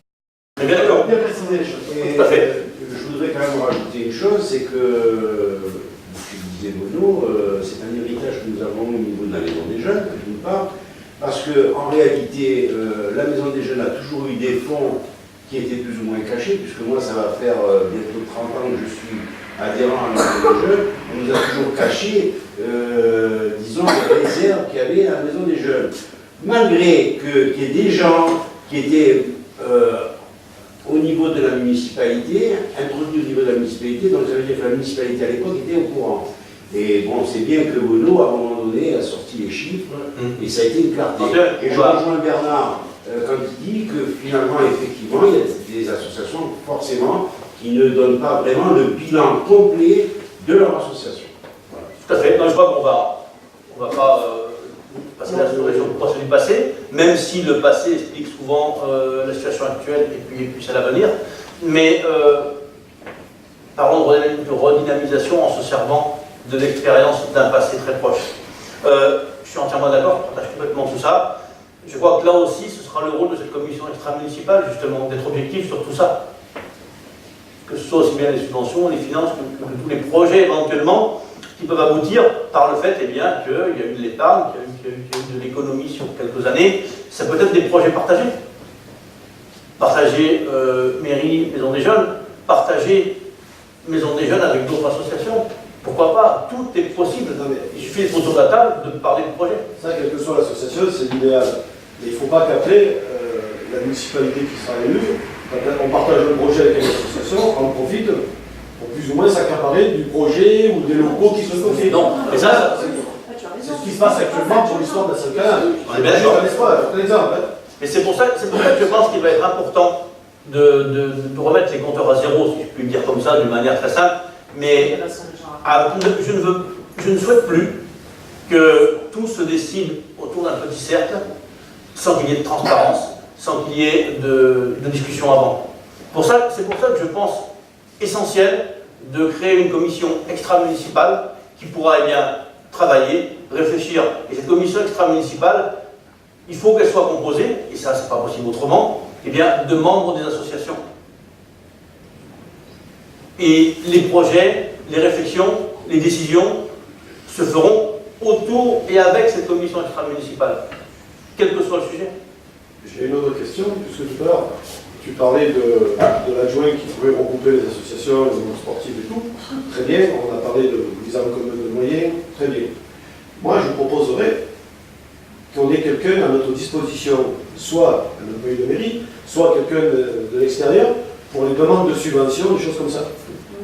Très bien d'accord.
Bien préciser les choses.
Tout à fait.
Je voudrais quand même rajouter une chose, c'est que, ce que disait Bono, c'est un héritage que nous avons au niveau de la maison des jeunes, d'une part, parce qu'en réalité, la maison des jeunes a toujours eu des fonds qui étaient plus ou moins cachés, puisque moi, ça va faire bientôt 30 ans que je suis adhérent à la maison des jeunes. On nous a toujours caché, disons, les réserves qu'il y avait à la maison des jeunes. Malgré qu'il y ait des gens qui étaient au niveau de la municipalité, introduits au niveau de la municipalité, donc ça veut dire que la municipalité à l'époque était au courant. Et bon, c'est bien que Bono, à un moment donné, a sorti les chiffres, et ça a été une clarté. Et je rejoins Bernard quand il dit que finalement, effectivement, il y a des associations, forcément, qui ne donnent pas vraiment le bilan complet de leur association.
Voilà. Tout à fait. Non, je crois qu'on va pas passer la sur le procès du passé, même si le passé explique souvent la situation actuelle et puis celle à venir. Mais parlons de redynamisation en se servant de l'expérience d'un passé très proche. Je suis entièrement d'accord, je partage complètement tout ça. Je crois que là aussi, ce sera le rôle de cette commission extra-municipale, justement, d'être objectif sur tout ça. Que ce soit aussi bien les subventions, les finances, que tous les projets éventuellement qui peuvent aboutir par le fait qu'il y a eu de l'épargne, qu'il y a eu de l'économie sur quelques années. Ça peut être des projets partagés. Partager mairie, maison des jeunes, partager maison des jeunes avec d'autres associations. Pourquoi pas? Tout est possible. Il suffit d'être autour de la table, de parler de projet.
Ça, quelle que soit l'association, c'est l'idéal. Mais il ne faut pas qu'après, la municipalité qui sera élue, quand on partage un projet avec une association, on en profite pour plus ou moins s'accaparer du projet ou des locaux qui se confient.
Non, et ça,
c'est ce qui se passe actuellement pour l'histoire de la Sainte-Canale.
On est bien d'accord.
C'est un exemple.
Mais c'est pour ça que je pense qu'il va être important de remettre les compteurs à zéro, si je puis le dire comme ça, d'une manière très simple. Mais je ne souhaite plus que tout se décide autour d'un petit cercle, sans qu'il y ait de transparence, sans qu'il y ait de discussion avant. C'est pour ça que je pense essentiel de créer une commission extra-municipale qui pourra travailler, réfléchir. Et cette commission extra-municipale, il faut qu'elle soit composée, et ça c'est pas possible autrement, de membres des associations. Et les projets, les réflexions, les décisions se feront autour et avec cette commission extra-municipale, quel que soit le sujet.
J'ai une autre question, puisque tout à l'heure, tu parlais de l'adjoint qui pouvait regrouper les associations, les mouvements sportifs et tout. Très bien, on a parlé de mise en commun de moyens, très bien. Moi, je proposerais qu'on ait quelqu'un à notre disposition, soit un employé de mairie, soit quelqu'un de l'extérieur, pour les demandes de subventions, des choses comme ça.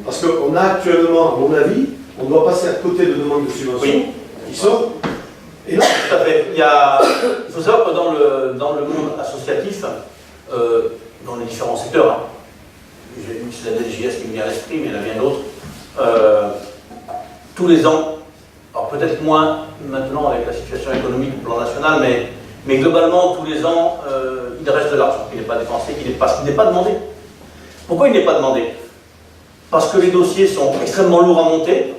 Parce qu'on a actuellement, à mon avis, on doit passer à côté de demandes de subventions qui sont énormes.
Tout à fait. Il faut savoir que dans le monde associatif, dans les différents secteurs, c'est la DGS qui me vient à l'esprit, mais il y en a bien d'autres, tous les ans, alors peut-être moins maintenant avec la situation économique au plan national, mais globalement, tous les ans, il reste de l'argent qui n'est pas dépensé, qui n'est pas demandé. Pourquoi il n'est pas demandé? Parce que les dossiers sont extrêmement lourds à monter,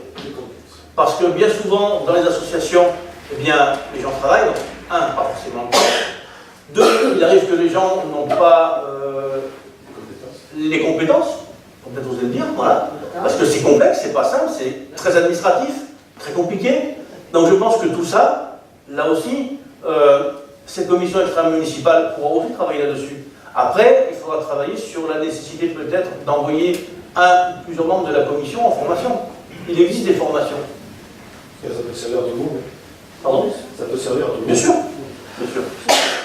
parce que bien souvent, dans les associations, les gens travaillent, donc, pas forcément le temps. 2, il arrive que les gens n'ont pas les compétences, faut peut-être oser le dire, voilà, parce que c'est complexe, c'est pas simple, c'est très administratif, très compliqué. Donc je pense que tout ça, là aussi, cette commission extra-municipale pourra aussi travailler là-dessus. Après, il faudra travailler sur la nécessité peut-être d'envoyer un ou plusieurs membres de la commission en formation. Il existe des formations.
Ça peut servir à tout le monde.
Pardon?
Ça peut servir à tout le monde.
Bien sûr. Bien sûr.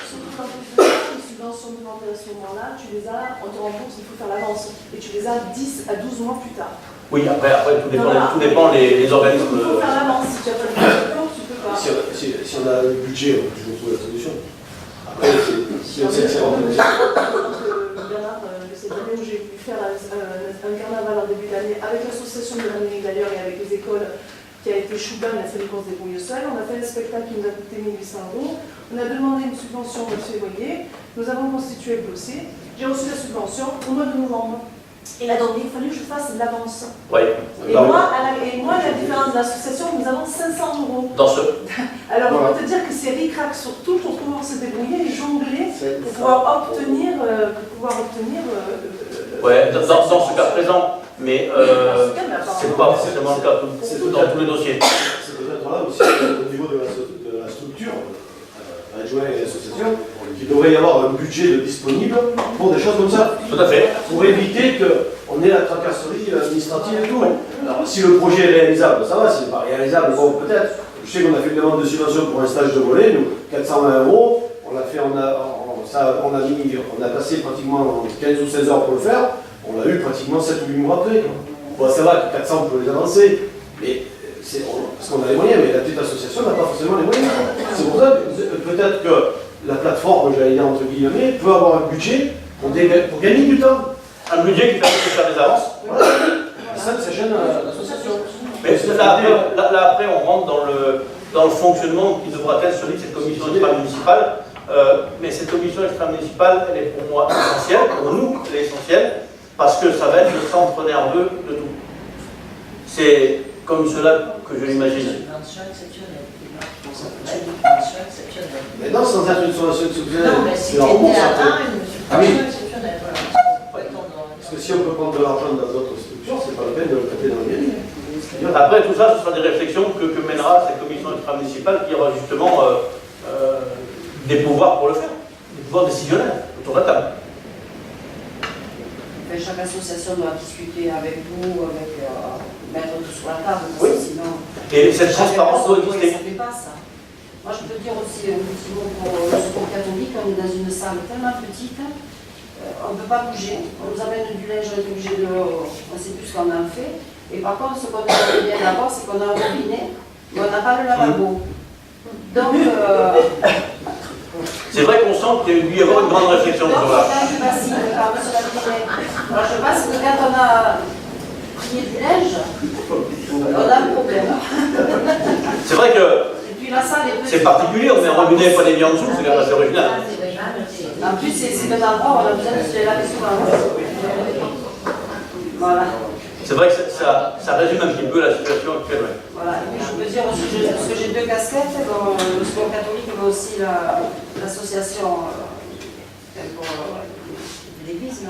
Surtout quand tu fais les subventions demandées à ce moment-là, tu les as, on te rembourse, il faut faire l'avance. Et tu les as 10 à 12 mois plus tard.
Oui, après tout dépend les organismes.
Il faut faire l'avance. Si tu n'as pas de support, tu peux pas.
Si on a le budget, on peut toujours trouver la solution. Après, c'est
Bernard, cette année où j'ai pu faire un carnaval en début d'année avec l'association de l'année d'ailleurs et avec les écoles qui a été Chouban, la salle qu'on se débrouille seul. On a fait un spectacle qui nous a coûté 1 800 €. On a demandé une subvention au mois de février. Nous avons constitué le dossier. J'ai reçu la subvention au mois de novembre. Et là, donc, il fallait que je fasse de l'avance.
Oui.
Et moi, la différence de l'association, nous avons 500 €.
Dans ce.
Alors, on peut te dire que c'est ric-rac surtout pour pouvoir se débrouiller et jongler pour pouvoir obtenir.
Ouais, dans ce cas présent, mais c'est pas forcément le cas dans tous les dossiers.
C'est peut-être là aussi au niveau de la structure, adjoint et association, qu'il devrait y avoir un budget disponible pour des choses comme ça.
Tout à fait.
Pour éviter qu'on ait la tracasserie administrative et tout. Alors, si le projet est réalisable, ça va, si c'est pas réalisable, bon, peut-être. Je sais qu'on a fait une demande de subvention pour un stage de volley, nous, 420 €, on l'a fait, on a passé pratiquement 15 ou 16 heures pour le faire, on l'a eu pratiquement 7 ou 8 mois après. Bon, ça va, 400 on peut les avancer, mais parce qu'on a les moyens, mais la petite association n'a pas forcément les moyens. C'est pour ça que peut-être que la plateforme, j'allais dire entre guillemets, peut avoir un budget pour gagner du temps.
Un budget qui permet de faire des avances.
Voilà. Et ça gêne l'association.
Mais là, après, on rentre dans le fonctionnement qui devra être celui de cette commission extra-municipale. Mais cette commission extra-municipale, elle est pour moi essentielle, pour nous, elle est essentielle, parce que ça va être le centre nerveux de tout. C'est comme cela que je l'imagine.
Ça peut être une subvention exceptionnelle.
Mais non, sans être une solution exceptionnelle,
Non, mais si
c'est
tu
en
étais
bourse,
à
après.
1, une
Ah oui.
subvention exceptionnelle, voilà.
Parce que si on peut prendre de l'argent dans d'autres structures, c'est pas la peine de le prêter dans les mairies.
Après, tout ça, ce sera des réflexions que mènera cette commission extra-municipale qui aura justement des pouvoirs pour le faire, des pouvoirs décisionnaires autour de la table.
Mais chaque association doit discuter avec vous, mettre tout sur la table, parce
Oui.
que sinon...
Et cette transparence doit
Oui,
exister.
ça ne fait pas ça. Moi, je peux dire aussi un petit mot pour le secours catholique. On est dans une salle tellement petite, on ne peut pas bouger. On nous amène du linge, on est obligé de... On ne sait plus ce qu'on en fait. Et par contre, ce qu'on aimerait bien avoir, c'est qu'on a un robinet, mais on n'a pas le lavabo. Donc...
C'est vrai qu'on sent qu'il y a dû y avoir une grande réflexion
donc,
sur
on
là.
a du bassin par-dessus la robinet. Alors, je pense que quand on a plié du linge, on a un problème.
C'est vrai que
Et puis la salle est petite.
c'est particulier, on met un robinet et pas des vies en dessous, c'est quand même assez original.
En plus, c'est un endroit où on a besoin de se les laver souvent. Voilà.
C'est vrai que ça résume un petit peu la situation actuelle. Ouais.
Voilà. Et puis je peux dire aussi, parce que j'ai deux casquettes, le sport catholique, mais aussi l'association pour l'église.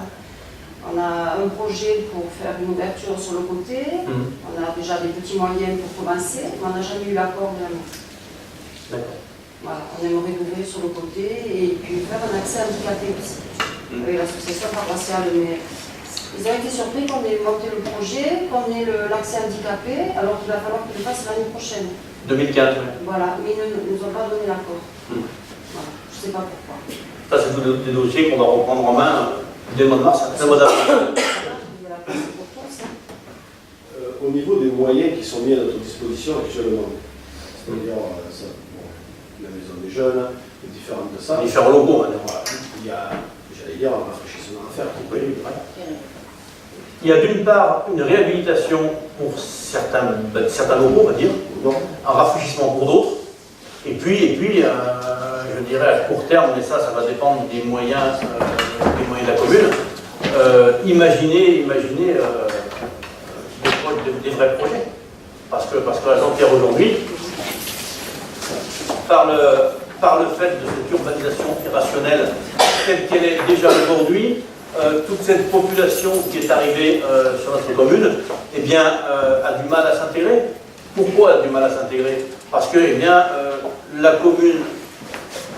On a un projet pour faire une ouverture sur le côté. On a déjà des petits moyens pour commencer, mais on n'a jamais eu l'accord vraiment.
D'accord.
Voilà, on aimerait l'ouvrir sur le côté et puis faire un accès handicapé aussi. Avec l'association paroissiale, mais ils ont été surpris qu'on ait monté le projet, qu'on ait l'accès handicapé, alors qu'il va falloir qu'il le fasse l'année prochaine.
2015, oui.
Voilà, mais ils ne nous ont pas donné l'accord. Voilà, je ne sais pas pourquoi.
Ça, c'est tous des dossiers qu'on va reprendre en main dès le mois de mars, dès le mois d'avril.
Au niveau des moyens qui sont mis à notre disposition actuellement, c'est-à-dire la maison des jeunes, les différentes salles,
Différents locaux, maintenant.
il y a, j'allais dire, un rafraîchissement à faire.
Oui, ouais. Il y a d'une part une réhabilitation pour certains locaux, on va dire, un rafraîchissement pour d'autres, et puis je dirais à court terme, mais ça va dépendre des moyens de la commune, imaginez des vrais projets. Parce que la Jean-Pierre aujourd'hui, par le fait de cette urbanisation irrationnelle telle qu'elle est déjà aujourd'hui, toute cette population qui est arrivée sur notre commune, eh bien, a du mal à s'intégrer. Pourquoi a du mal à s'intégrer? Parce que, eh bien, la commune,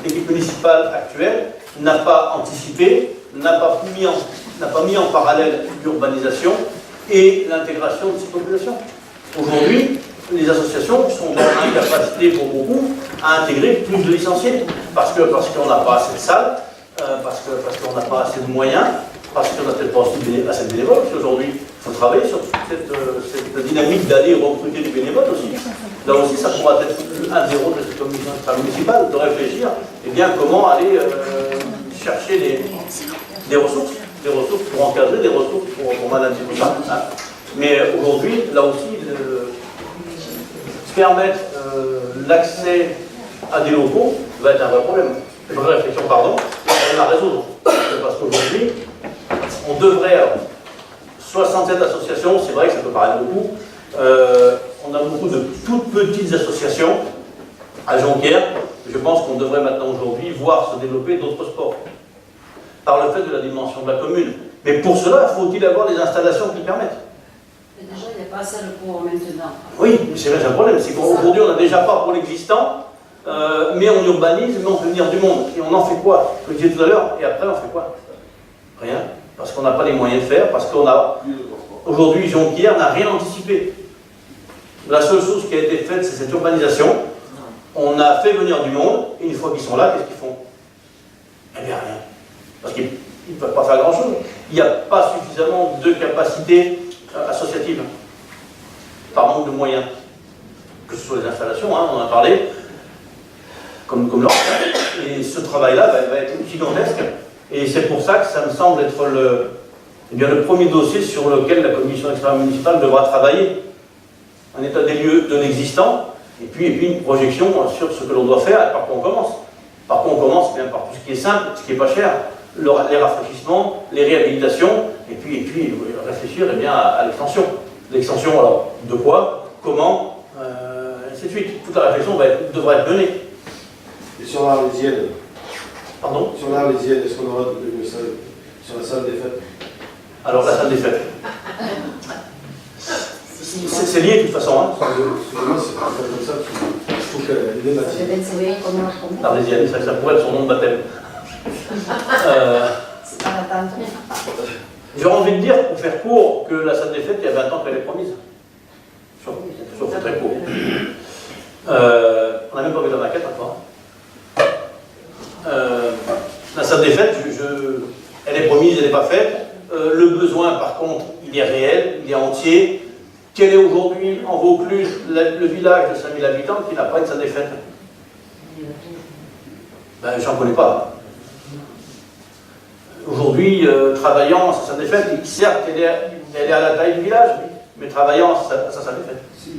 l'équipe municipale actuelle, n'a pas anticipé, n'a pas mis en parallèle l'urbanisation et l'intégration de ces populations. Aujourd'hui, les associations sont dans l'incapacité pour beaucoup à intégrer plus de licenciés, parce qu'on n'a pas assez de salles, parce qu'on n'a pas assez de moyens, parce qu'on n'a peut-être pas assez de bénévoles, parce qu'aujourd'hui, il faut travailler sur cette dynamique d'aller recruter des bénévoles aussi. Là aussi, ça pourra être un des rôles de cette commission municipale, de réfléchir, eh bien, comment aller chercher des ressources pour encadrer, des ressources pour manager tout ça. Hein. Mais aujourd'hui, là aussi, permettre l'accès à des locaux va être un vrai problème. Une vraie réflexion, pardon, on a à résoudre. Parce qu'aujourd'hui, on devrait, 67 associations, c'est vrai que ça peut paraître beaucoup, on a beaucoup de toutes petites associations à Jonquière. Je pense qu'on devrait maintenant aujourd'hui voir se développer d'autres sports, par le fait de la dimension de la commune. Mais pour cela, faut-il avoir des installations qui permettent.
Mais déjà, il n'y a pas assez de cours maintenant.
Oui, mais c'est vrai, c'est un problème. C'est qu'aujourd'hui, on n'a déjà pas pour l'existant, mais on urbanise, mais on fait venir du monde. Et on en fait quoi? Je le disais tout à l'heure, et après, on fait quoi? Rien. Parce qu'on n'a pas les moyens de faire, parce qu'on a... Aujourd'hui, Jonquière n'a rien anticipé. La seule chose qui a été faite, c'est cette urbanisation. On a fait venir du monde, et une fois qu'ils sont là, qu'est-ce qu'ils font? Eh bien, rien. Parce qu'ils ne peuvent pas faire grand-chose. Il n'y a pas suffisamment de capacité associative, par manque de moyens. Que ce soit les installations, hein, on en a parlé, comme l'or. Et ce travail-là va être gigantesque. Et c'est pour ça que ça me semble être le premier dossier sur lequel la commission extra-municipale devra travailler. Un état des lieux de l'existant, et puis une projection sur ce que l'on doit faire et par quoi on commence. Par quoi on commence? Bien par tout ce qui est simple, ce qui n'est pas cher, les rafraîchissements, les réhabilitations, et puis réfléchir eh bien, à l'extension. L'extension, alors, de quoi? Comment? ainsi de suite. Toute la réflexion devra être menée.
Et sur l'Arlésienne,
Pardon?
sur l'Arlésienne, est-ce qu'on aura une salle sur la salle des fêtes?
Alors, la salle des fêtes. C'est lié de toute façon. Hein.
Excusez-moi, c'est pas comme ça. Je trouve qu'elle est dématisée.
L'Arlésienne, c'est vrai que ça pourrait être son nom de baptême.
C'est pas la tante.
J'aurais envie de dire, pour faire court, que la salle des fêtes, il y a 20 ans qu'elle est promise. Sur très court. On n'a même pas vu la maquette encore. La salle des fêtes, elle est promise, elle n'est pas faite. Le besoin, par contre, il est réel, il est entier. Quel est aujourd'hui en Vaucluse le village de 5000 habitants qui n'a pas une salle des fêtes? Ben, j'en connais pas. Aujourd'hui, travaillant à sa salle des fêtes, certes, elle est à la taille du village, mais travaillant à sa salle des fêtes.
Si,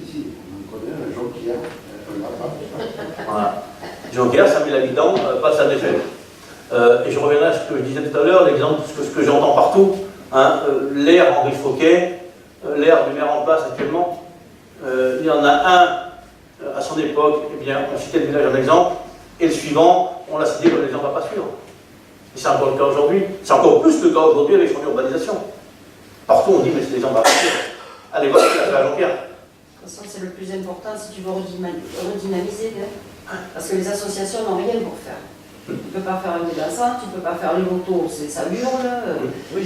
on connaît un Jonquière.
Voilà. Jonquière, 5000 habitants, pas de salle des fêtes. Et je reviendrai à ce que je disais tout à l'heure, l'exemple, ce que j'entends partout, hein, l'aire Henri Fauquet, l'aire du maire en place actuellement, il y en a un à son époque, eh bien, on citait le village en exemple, et le suivant, on l'a cité, les gens ne vont pas suivre. Et c'est encore le cas aujourd'hui. C'est encore plus le cas aujourd'hui avec son urbanisation. Partout, on dit, mais les gens ne vont pas suivre. Allez voir ce qu'il a fait à Jonquière.
De toute façon, c'est le plus important si tu veux redynamiser. Hein. Parce que les associations n'ont rien pour faire. Tu ne peux pas faire un déplaçant, tu ne peux pas faire les motos, ça hurle.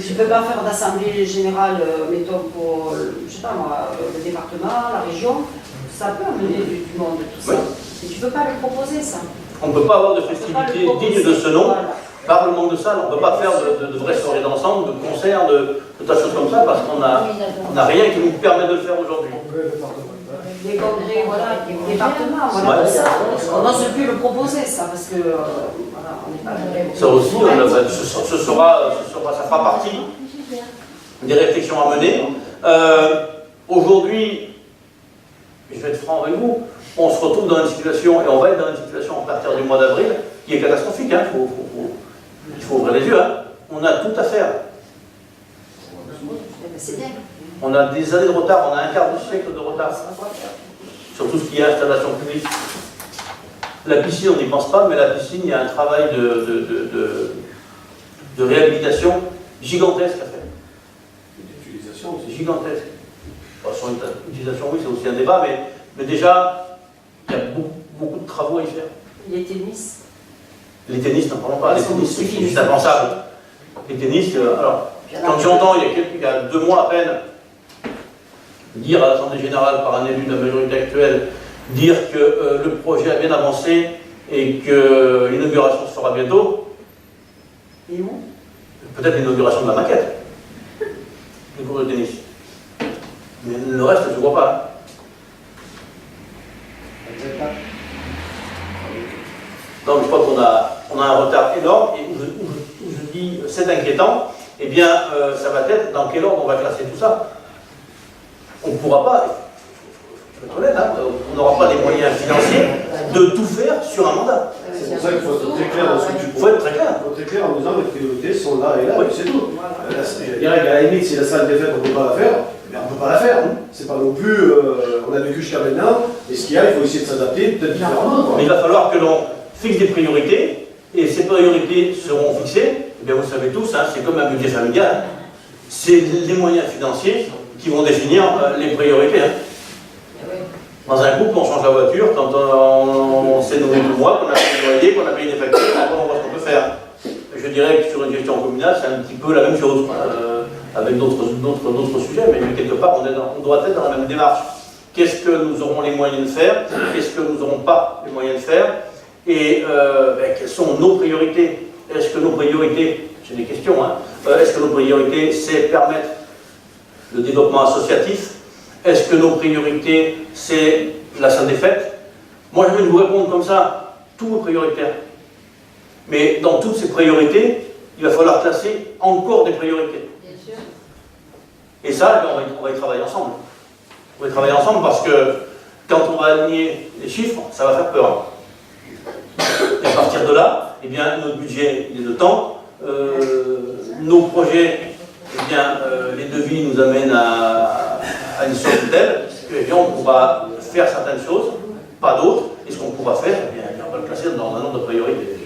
Tu ne peux pas faire d'assemblée générale, mettons, pour, je sais pas moi, le département, la région. Ça peut amener du monde, tout ça. Mais tu ne peux pas le proposer, ça.
On ne peut pas avoir de festivités dignes de ce nom.
Voilà.
Par le manque de salles, on ne peut pas faire de vraies soirées d'ensemble, de concerts, de tas de choses comme ça, parce qu'on n'a rien qui nous permet de le faire aujourd'hui.
Les congrès, voilà, les départements, voilà,
Ouais.
ça. On n'ose plus le proposer, ça, parce que, voilà, on n'est pas...
Ça aussi, ça fera partie des réflexions à mener. Aujourd'hui, je vais être franc avec vous, on se retrouve dans une situation, et on va être dans une situation à partir du mois d'avril, qui est catastrophique. Hein. Il faut ouvrir les yeux. Hein. On a tout à faire.
C'est bien.
On a des années de retard, on a un quart de siècle de retard. Sur tout ce qui est installation publique. La piscine, on n'y pense pas, mais la piscine, il y a un travail de réhabilitation gigantesque à faire.
D'utilisation
C'est gigantesque. Son utilisation, oui, c'est aussi un débat, mais déjà, il y a beaucoup de travaux à y faire.
Les tennis.
Les tennistes, n'en parlons pas. Les tennistes, c'est juste impensable. Les tennistes, alors, quand j'entends, il y a 2 mois à peine, dire à l'Assemblée Générale par un élu de la majorité actuelle, dire que le projet a bien avancé et que l'inauguration se fera bientôt.
Et où?
Peut-être l'inauguration de la maquette du cours de tennis. Mais le reste, je ne vois pas. Non, mais je crois qu'on a un retard énorme et où je dis c'est inquiétant, eh bien, ça va être dans quel ordre on va classer tout ça. On ne pourra pas, je vais être honnête, hein, on n'aura pas les moyens financiers de tout faire sur un mandat.
C'est pour ça qu'il faut être très clair dans ce que tu
Il faut être très clair.
Il faut être très clair en disant que les priorités sont là et là, et c'est tout. Je dirais qu'à la limite, si la salle des fêtes, on ne peut pas la faire, eh on ne peut pas la faire. Hein. C'est pas non plus, on a vécu jusqu'à maintenant, et ce qu'il y a, il faut essayer de s'adapter, peut-être différemment.
Mais il va falloir que l'on fixe des priorités, et ces priorités seront fixées, eh bien vous savez tous, hein, c'est comme un budget familial, c'est les moyens financiers qui vont définir les priorités. Hein. Dans un couple, on change la voiture quand on s'est nourri tout le mois, qu'on a payé le loyer, qu'on a payé des factures, après on voit ce qu'on peut faire. Je dirais que sur une gestion communale, c'est un petit peu la même chose, avec d'autres sujets, mais quelque part, on doit être dans la même démarche. Qu'est-ce que nous aurons les moyens de faire? Qu'est-ce que nous n'aurons pas les moyens de faire? Et quelles sont nos priorités? Est-ce que nos priorités, j'ai des questions, hein, est-ce que nos priorités, c'est permettre le développement associatif? Est-ce que nos priorités, c'est la salle des fêtes? Moi, je vais vous répondre comme ça, tout est prioritaire. Mais dans toutes ces priorités, il va falloir classer encore des priorités.
Bien sûr.
Et ça, on va y travailler ensemble. On va y travailler ensemble parce que quand on va aligner les chiffres, ça va faire peur. Et à partir de là, eh bien, notre budget, il est de temps. Nos projets, eh bien, les devis nous amènent à une somme telle que, eh bien, on pourra faire certaines choses pas d'autres, et ce qu'on pourra faire, eh bien, on va le classer dans un nombre de priorités.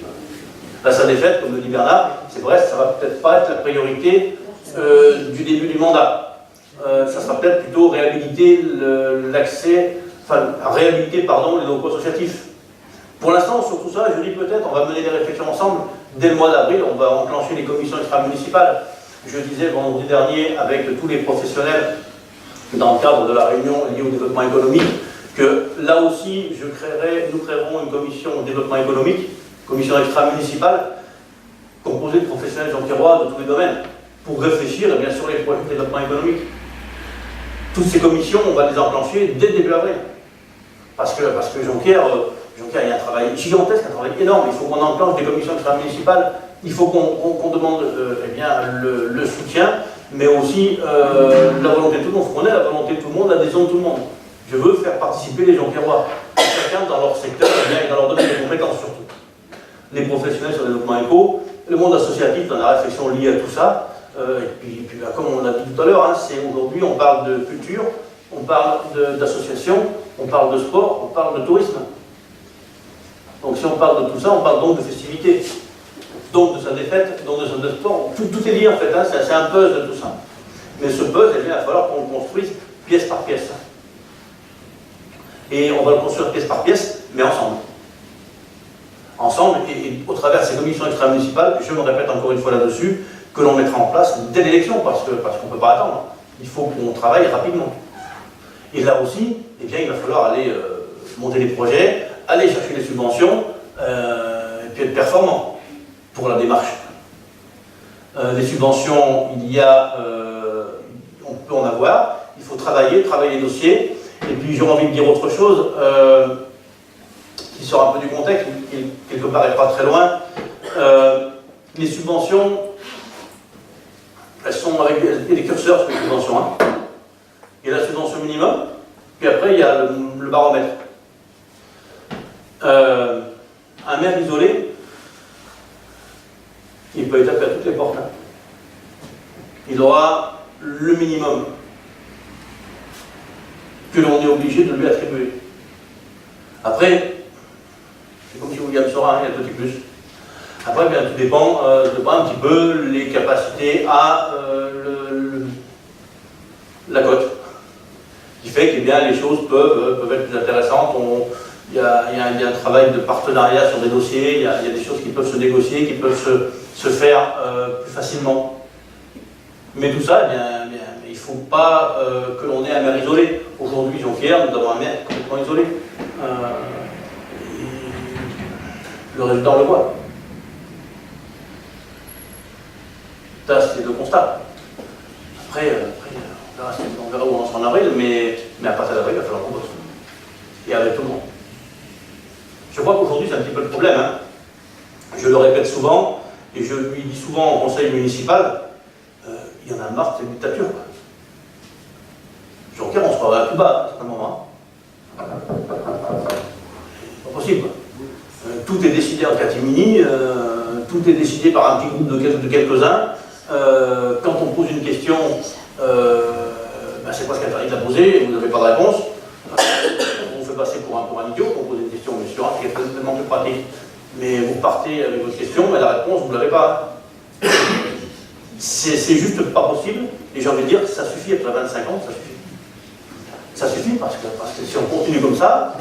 La salle des fêtes, comme le dit Bernard, c'est vrai, ça va peut-être pas être la priorité du début du mandat. Ça sera peut-être plutôt réhabiliter l'accès, réhabiliter, les locaux associatifs. Pour l'instant, sur tout ça, je dis peut-être, on va mener des réflexions ensemble. Dès le mois d'avril, on va enclencher les commissions extra-municipales. Je disais vendredi dernier, avec tous les professionnels, dans le cadre de la réunion liée au développement économique, que là aussi, nous créerons une commission de développement économique, commission extra-municipale, composée de professionnels jonquiérois de tous les domaines, pour réfléchir bien sûr les projets de développement économique. Toutes ces commissions, on va les enclencher dès le début avril. Parce que Jonquière, il y a un travail gigantesque, un travail énorme. Il faut qu'on enclenche des commissions extra-municipales, il faut qu'on demande le soutien, mais aussi la volonté de tout le monde. Il faut qu'on ait la volonté de tout le monde, l'adhésion de tout le monde. Je veux faire participer les Jonquiérois, chacun dans leur secteur et dans leur domaine de compétences surtout. Les professionnels sur le développement éco, le monde associatif dans la réflexion liée à tout ça. Et puis comme on l'a dit tout à l'heure, aujourd'hui on parle de culture, on parle d'association, on parle de sport, on parle de tourisme. Donc si on parle de tout ça, on parle donc de festivités, donc de sa défaite, donc de son sport. Tout est lié en fait, c'est un puzzle de tout ça. Mais ce puzzle, il va falloir qu'on le construise pièce par pièce. Et on va le construire pièce par pièce, mais ensemble. Ensemble, et au travers de ces commissions extra-municipales, je me répète encore une fois là-dessus, que l'on mettra en place dès l'élection, parce qu'on ne peut pas attendre. Il faut qu'on travaille rapidement. Et là aussi, eh bien, il va falloir aller monter des projets, aller chercher des subventions, et puis être performant pour la démarche. Les subventions, on peut en avoir, il faut travailler les dossiers, et puis j'ai envie de dire autre chose, qui sort un peu du contexte, qui quelque part n'est pas très loin. Les subventions, elles sont avec des curseurs sur les subventions. Il y a la subvention minimum, puis après il y a le baromètre. Un maire isolé, il peut taper à toutes les portes. Il aura le minimum que l'on est obligé de lui attribuer. Après, c'est comme si William Sora, il y a le petit plus. Après, bien, tout dépend un petit peu les capacités à la cote. Qui fait que les choses peuvent être plus intéressantes. Il y a un travail de partenariat sur des dossiers, il y a des choses qui peuvent se négocier, qui peuvent se faire plus facilement. Mais tout ça, il ne faut pas que l'on ait un maire isolé. Aujourd'hui, Jonquière, nous avons un maire complètement isolé. Le résultat, on le voit. Ça, c'est le constat. Après, on verra où on sera en avril, mais à partir d'avril, il va falloir qu'on bosse. Et avec tout le monde. Je crois qu'aujourd'hui, c'est un petit peu le problème. Je le répète souvent, et je lui dis souvent au conseil municipal, il y en a marre de cette dictature. Jonquière, on se croirait à Cuba, à un certain moment. Pas possible. Tout est décidé en catimini, tout est décidé par un petit groupe de quelques-uns. Quand on pose une question, c'est presque interdit de la poser, et vous n'avez pas de réponse. On vous fait passer pour un idiot pour poser une question, mais sur un qui est tellement plus pratique. Mais vous partez avec votre question, mais la réponse, vous ne l'avez pas. C'est juste pas possible, et j'ai envie de dire, ça suffit après 25 ans, ça suffit. Ça suffit parce que si on continue comme ça,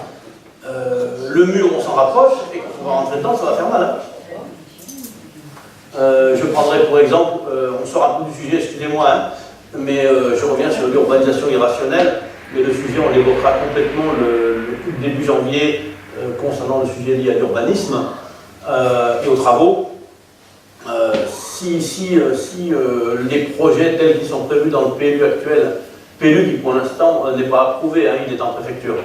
le mur, on s'en rapproche, et quand on va rentrer dedans, ça va faire mal. Je prendrai pour exemple, on sort un peu du sujet, excusez-moi, mais je reviens sur l'urbanisation irrationnelle, mais le sujet, on l'évoquera complètement le début janvier concernant le sujet lié à l'urbanisme et aux travaux. Si les projets tels qu'ils sont prévus dans le PLU actuel, PLU qui pour l'instant n'est pas approuvé, il est en préfecture,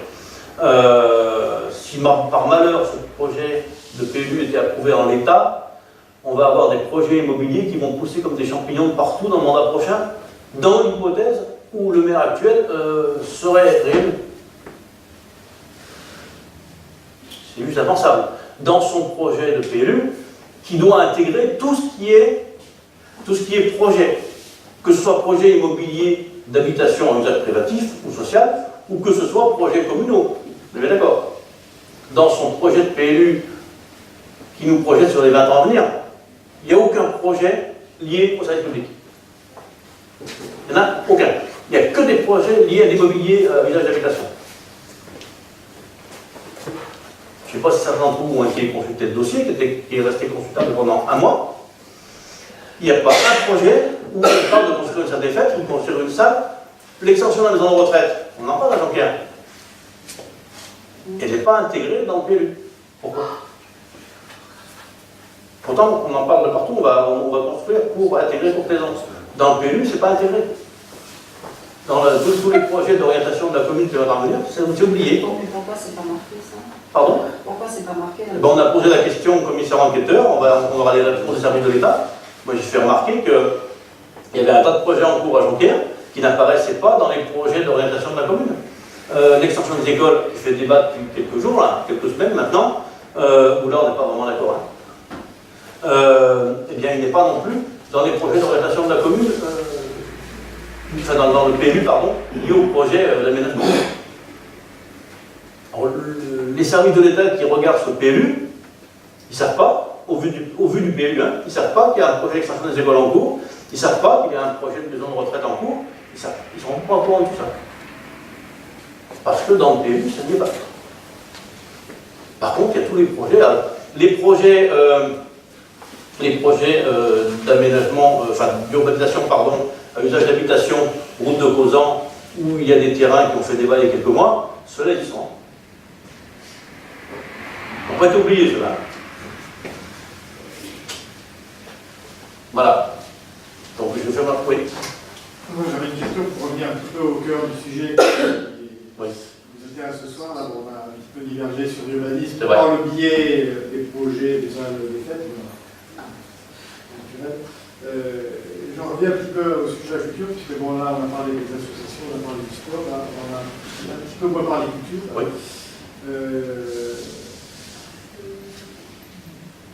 si par malheur ce projet de PLU était approuvé en l'état, on va avoir des projets immobiliers qui vont pousser comme des champignons partout dans le mandat prochain, dans l'hypothèse où le maire actuel serait réélu. C'est juste impensable. Dans son projet de PLU, qui doit intégrer tout ce qui est projet, que ce soit projet immobilier d'habitation en usage privatif ou social, ou que ce soit projet communaux. Vous êtes d'accord? dans son projet de PLU qui nous projette sur les 20 ans à venir, il n'y a aucun projet lié au service public. Il n'y en a aucun. Il n'y a que des projets liés à l'immobilier à usage d'habitation. Je ne sais pas si certains d'entre vous ont été consulté le dossier, qui est resté consultable pendant un mois. Il n'y a pas un projet où on parle de construire une salle des fêtes ou de construire une salle. L'extension de la maison de retraite, on en parle à Jean-Pierre. Elle n'est pas intégrée dans le PLU. Pourquoi? Pourtant, on en parle de partout, on va construire pour intégrer pour plaisance. Dans le PLU, ce n'est pas intégré. Dans tous les projets d'orientation de la commune qui va parvenir, c'est oublié.
Pourquoi c'est pas marqué ça?
Pardon?
Pourquoi c'est pas marqué là?
On a posé la question au commissaire enquêteur, on aura les réponses des services de l'État. Moi, j'ai fait remarquer qu'il y avait un tas de projets en cours à Jonquière qui n'apparaissaient pas dans les projets d'orientation de la commune. L'extension des écoles, qui fait débat depuis quelques jours, là, quelques semaines maintenant, où là on n'est pas vraiment d'accord. Eh bien, il n'est pas non plus dans les projets d'orientation de la commune, enfin dans le PLU, pardon, lié au projet d'aménagement. Les services de l'État qui regardent ce PLU, ils ne savent pas, au vu du PLU, hein, ils ne savent pas qu'il y a un projet d'extension des écoles en cours, ils ne savent pas qu'il y a un projet de maison de retraite en cours, ils ne sont pas au courant de tout ça. Parce que dans le PLU, ça n'y est pas. Par contre, il y a tous les projets. Les projets d'aménagement, enfin d'urbanisation, pardon, à usage d'habitation, route de Causan, où il y a des terrains qui ont fait débat il y a quelques mois, ceux-là, ils sont. On peut être oublié, ceux-là. Voilà. Donc, je vais faire ma oui.
Moi, j'avais une question pour revenir un petit peu au cœur du sujet.
Oui.
Vous étiez ce soir, là, on a un petit peu divergé sur l'urbanisme
C'est vrai.
par le biais des projets, des salles des fêtes. J'en reviens un petit peu au sujet de la culture, puisque bon, là, on a parlé des associations, on a parlé du sport, là, on a un petit peu moins parlé culture.
Oui.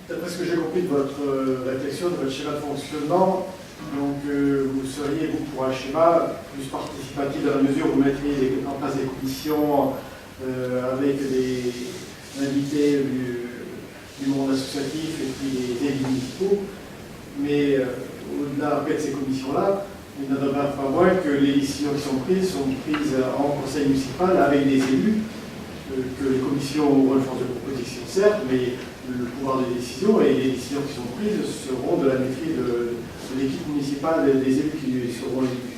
D'après ce que j'ai compris de votre réflexion, de votre schéma de fonctionnement, donc vous seriez, vous, pour un schéma plus participatif dans la mesure où vous mettriez en place des commissions avec des invités du monde associatif et puis des élus municipaux. Mais au-delà de ces commissions-là, il n'en demeure pas moins que les décisions qui sont prises en conseil municipal avec des élus, que les commissions auront une force de proposition, certes, mais le pouvoir de décision et les décisions qui sont prises seront de la maîtrise de l'équipe municipale des élus qui seront élus.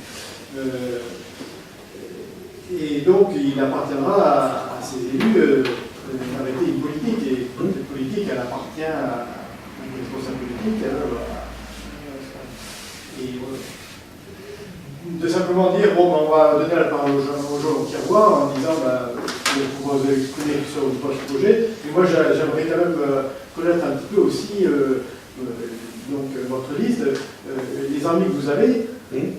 Et donc, il appartiendra à ces élus d'arrêter une politique, et cette politique, elle appartient à un responsable politique. Et de simplement dire, bon, on va donner la parole aux gens qui voient en disant, vous allez exprimer sur votre projet. Mais moi, j'aimerais quand même connaître un petit peu aussi donc, votre liste, les envies que vous avez,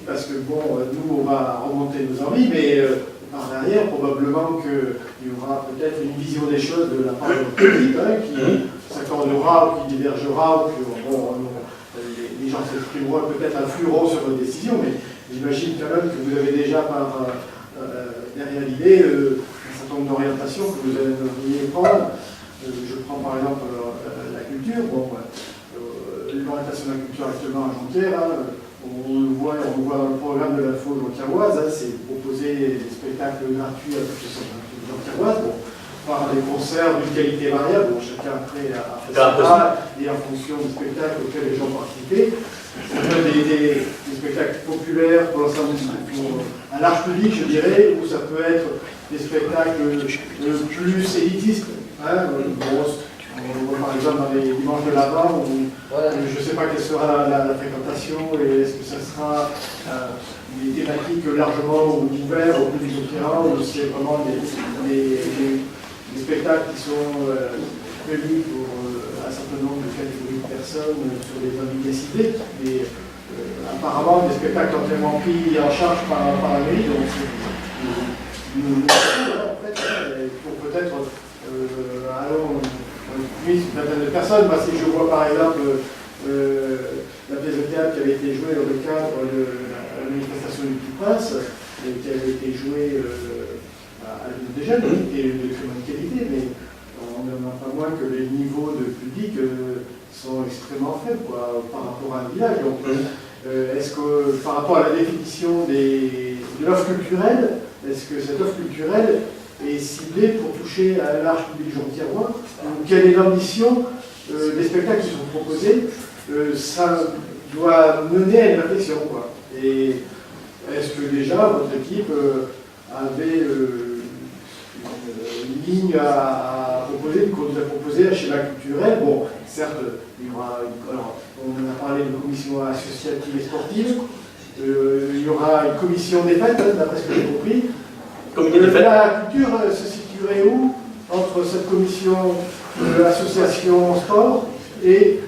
parce que bon, nous, on va remonter nos envies, mais par derrière, probablement qu'il y aura peut-être une vision des choses de la part de notre public, qui s'accordera ou qui divergera, ou que les gens s'exprimeront, peut-être influeront sur votre décision, mais j'imagine quand même que vous avez déjà derrière l'idée un certain nombre d'orientations que vous allez prendre. Je prends par exemple la culture. Bon, l'orientation de la culture actuellement à Jonquière, on le voit dans le programme de l'info jonquiéroise, c'est proposer des spectacles gratuits à toutes les jonquiéroises. Bon, par des concerts d'une qualité variable, chacun après a fait ça, et en fonction des spectacles auxquels les gens participaient. Ça peut être des spectacles populaires pour l'ensemble pour un large public, je dirais, ou ça peut être des spectacles plus élitistes. On voit par exemple dans les dimanches de l'Avent, où je ne sais pas quelle sera la fréquentation, et est-ce que ça sera des thématiques largement ouvertes au public conquérant, ou c'est vraiment des spectacles qui sont prévus pour un certain nombre de catégories de personnes sur des envies décidées, mais apparemment des spectacles entièrement pris en charge par la mairie, donc nous en fait, pour peut-être une vingtaine de personnes, parce que je vois par exemple la pièce de théâtre qui avait été jouée dans le cadre de la manifestation du Petit Prince, qui avait été jouée à l'une des jeunes, qui était de très bonne qualité, mais on n'en a pas moins que les niveaux de public sont extrêmement faibles quoi, par rapport à un village. Donc, est-ce que par rapport à la définition de l'offre culturelle, est-ce que cette offre culturelle est ciblée pour toucher à un large public jonquiérois? Quelle est l'ambition des spectacles qui sont proposés? Ça doit mener à une réflexion, quoi. Et est-ce que déjà votre équipe avait une ligne à proposer, qu'on nous a proposé un schéma culturel? Bon, certes, il y aura alors, on a parlé de commission associative et sportive, il y aura une commission des fêtes, hein, d'après ce que j'ai compris. La culture se situerait où entre cette commission association sport et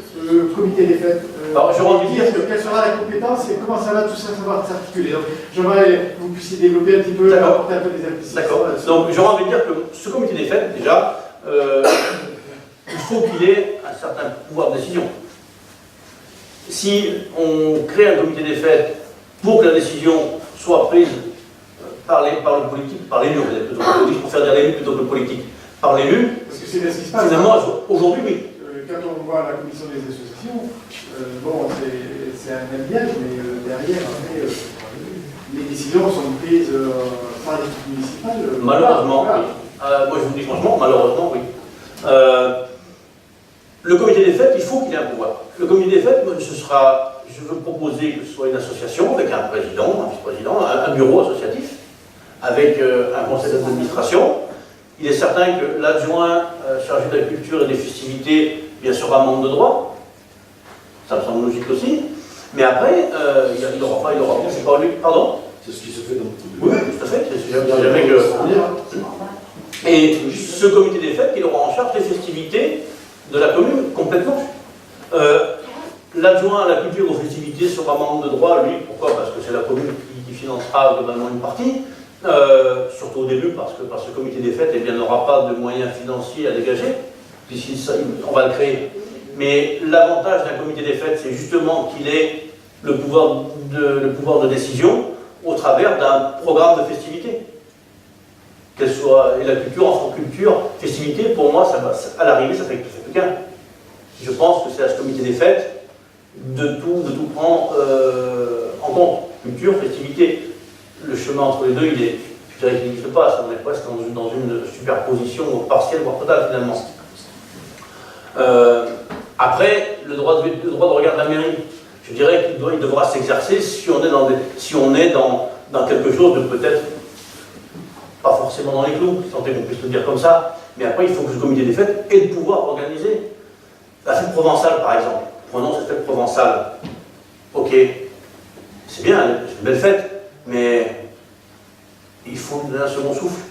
comité des fêtes?
Alors, je rentre dire que...
Quelle sera la compétence et comment ça va tout ça savoir s'articuler? Donc, j'aimerais que vous puissiez développer un petit peu, apporter un peu des implicites.
D'accord. Donc, j'aurais envie de dire que ce comité des fêtes, déjà, il faut qu'il ait un certain pouvoir de décision. Si on crée un comité des fêtes pour que la décision soit prise par le politique, par l'élu, je préfère dire l'élu plutôt que le politique, par l'élu,
parce que c'est bien ce qui se passe.
Finalement, aujourd'hui, oui.
Quand on voit la commission des associations, bon, c'est un alliage, mais derrière, après, les décisions sont prises par l'équipe municipale.
Malheureusement,
voilà.
Oui. Moi, je vous dis franchement, malheureusement, oui. Le comité des fêtes, il faut qu'il ait un pouvoir. Le comité des fêtes, je veux proposer que ce soit une association avec un président, un vice-président, un bureau associatif, avec un conseil d'administration. Il est certain que l'adjoint chargé de la culture et des festivités, bien sûr, a membre de droit. Ça me semble logique aussi. Mais après, il n'aura pas, c'est pas lui. Pardon?
C'est ce qui se fait dans
Oui, tout à fait. C'est jamais que... Et ce comité des fêtes, il aura en charge les festivités de la commune, complètement. L'adjoint à la culture et aux festivités sera membre de droit, lui, pourquoi? Parce que c'est la commune qui financera globalement une partie. Surtout au début, parce que ce comité des fêtes, eh bien, n'aura pas de moyens financiers à dégager, puisqu'on va le créer. Mais l'avantage d'un comité des fêtes, c'est justement qu'il ait le pouvoir de décision au travers d'un programme de festivité. Qu'elle soit, et la culture, infraculture, festivité, pour moi, à l'arrivée, ça fait plus qu'un. Je pense que c'est à ce comité des fêtes de tout prendre en compte. Culture, festivité. Le chemin entre les deux, je dirais qu'il n'existe pas, on est presque dans une superposition partielle, voire totale finalement. Après, le droit de regard de la mairie, je dirais qu'il devra s'exercer si on est dans quelque chose de peut-être pas forcément dans les clous, si tant est qu'on puisse le dire comme ça, mais après il faut que ce comité des fêtes ait le pouvoir organiser. La fête provençale par exemple, prenons cette fête provençale, ok, c'est bien, c'est une belle fête, mais il faut lui donner un second souffle.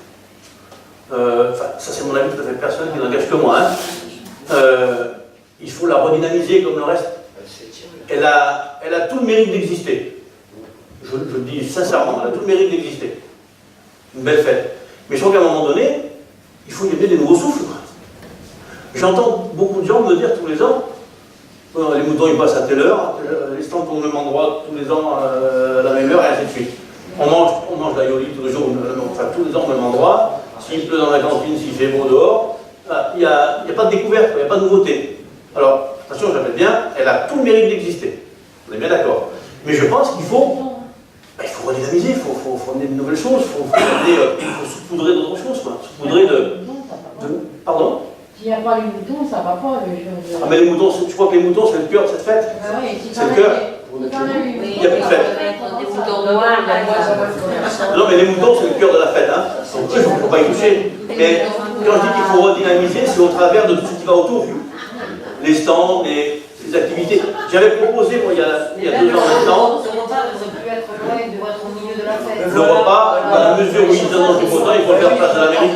Ça c'est mon avis tout à fait personnel qui n'engage que moi. Hein. Il faut la redynamiser comme le reste. Elle a tout le mérite d'exister. Je le dis sincèrement, elle a tout le mérite d'exister. Une belle fête. Mais je crois qu'à un moment donné, il faut y amener des nouveaux souffles. J'entends beaucoup de gens me dire tous les ans, les moutons ils passent à telle heure, les stands tournent au même endroit tous les ans à la même heure, et ainsi de suite. On mange la yoli tous les jours, enfin tous les ans au même endroit. S'il pleut dans la cantine, s'il fait beau dehors, il n'y a pas de découverte, il n'y a pas de nouveauté. Alors, attention, je répète bien, elle a tout le mérite d'exister. On est bien d'accord. Mais je pense qu'il faut redynamiser, il faut amener de nouvelles choses, il faut saupoudrer d'autres choses, quoi. Saupoudrer de... Pardon?
S'il n'y a pas les moutons, ça ne va pas.
Ah mais les moutons, je crois que les moutons c'est le cœur de cette fête.
Ah oui,
c'est le cœur.
Il
n'y a plus de fête.
Des moutons noirs,
non mais les moutons c'est le cœur de la fête, hein. Donc il ne faut pas y toucher. Mais quand je dis qu'il faut redynamiser, c'est au travers de tout ce qui va autour. Les stands, les activités. J'avais proposé, moi, il y a 2 ans maintenant.
Ce repas ne peut plus être loin de votre milieu de la fête.
Le repas, à la mesure où ils annoncent du beau temps, il faut faire place à la mairie.